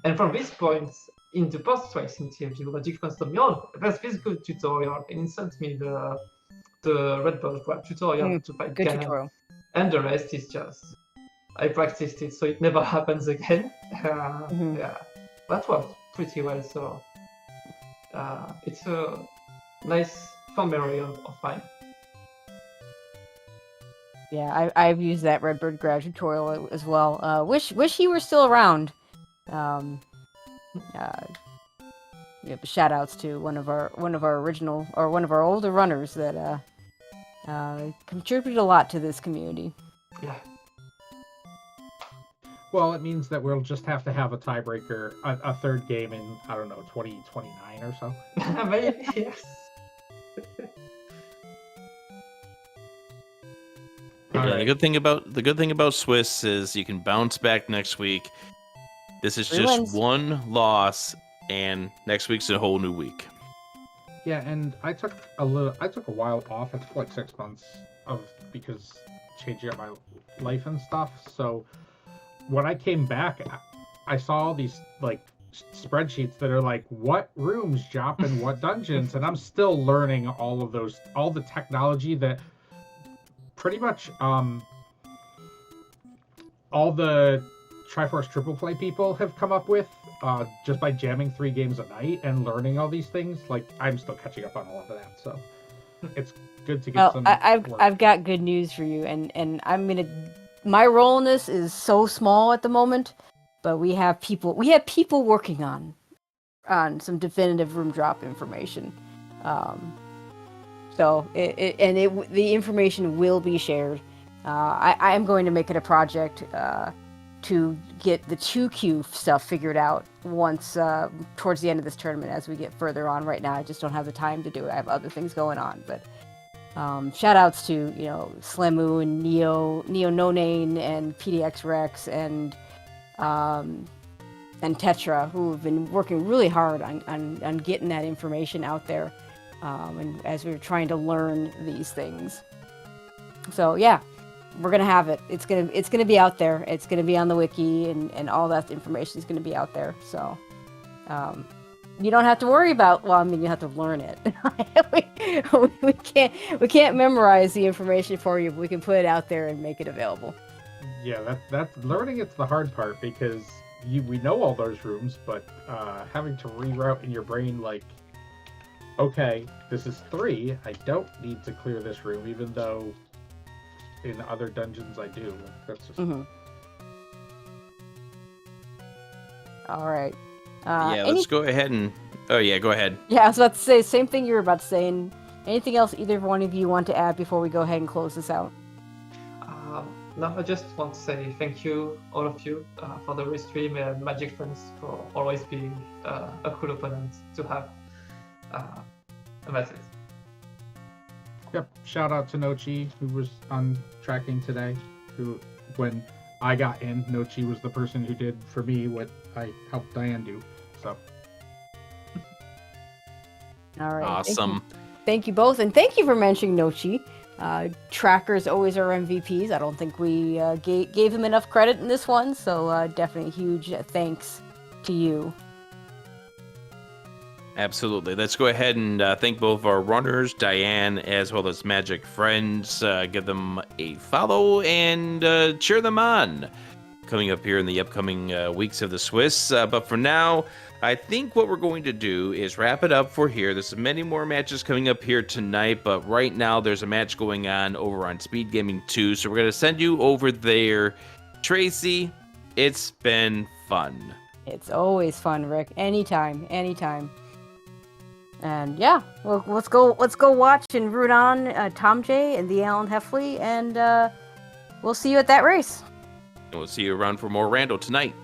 And from this point, in the post-race interview, MagicFriends told me, "Oh, there's this good tutorial," and he sent me the Red Ball Grab tutorial to fight good Ganon. tutorial. And the rest is just I practiced it, so it never happens again. Yeah, that worked pretty well. So it's a nice fun memory of mine. Yeah, I've used that Redbird Grab tutorial as well. Wish he were still around. Shout outs to one of our original or one of our older runners that contributed a lot to this community. Yeah. Well, it means that we'll just have to have a tiebreaker, a third game in, I don't know, 2029 or so. Maybe, yes. Yeah, All right. the good thing about Swiss is you can bounce back next week. This is 3 just wins. 1 loss, and next week's a whole new week. Yeah, and I took a while off. I took like 6 months because changing up my life and stuff. So when I came back, I saw all these like spreadsheets that are like what rooms drop in what dungeons, and I'm still learning all of those, all the technology that pretty much all the Triforce Triple Play people have come up with just by jamming 3 games a night and learning all these things. Like I'm still catching up on all of that, so it's good to get Well, some. I've got good news for you, and I'm gonna. My role in this is so small at the moment, but we have people working on some definitive room drop information. So the information will be shared. I am going to make it a project to get the 2Q stuff figured out once towards the end of this tournament as we get further on. Right now, I just don't have the time to do it. I have other things going on, but shout outs to Slamu and Neo No Name and PDX Rex and and Tetra, who have been working really hard on getting that information out there, and as we're trying to learn these things. So yeah, we're gonna have it. It's gonna be out there. It's gonna be on the wiki, and all that information is gonna be out there. So you don't have to worry about. Well, I mean, you have to learn it. we can't memorize the information for you, but we can put it out there and make it available. Yeah, that's learning. It's the hard part because we know all those rooms, but having to reroute in your brain like, okay, this is 3. I don't need to clear this room, even though in other dungeons I do. That's just. All right. Let's go ahead and. Oh yeah, go ahead. Yeah, I was about to say same thing you were about to say. And anything else either one of you want to add before we go ahead and close this out? No, I just want to say thank you, all of you, for the restream, and MagicFriends for always being a cool opponent to have. And that's it. Yep. Shout out to Nochi, who was on tracking today. Who, when I got in, Nochi was the person who did for me what I helped Diane do. So. All right. Awesome. Thank you both, and thank you for mentioning Nochi. Trackers always are MVPs. I don't think we gave him enough credit in this one, so definitely huge thanks to you. Absolutely. Let's go ahead and thank both our runners, Diane, as well as MagicFriends. Give them a follow and cheer them on. Coming up here in the upcoming weeks of the Swiss. But for now, I think what we're going to do is wrap it up for here. There's many more matches coming up here tonight, but right now there's a match going on over on SpeedGaming 2, so we're going to send you over there. Tracy, it's been fun. It's always fun, Rick. Anytime. And yeah, well, let's go watch and root on Tom J and the Alan Heffley, and we'll see you at that race. And we'll see you around for more Rando tonight.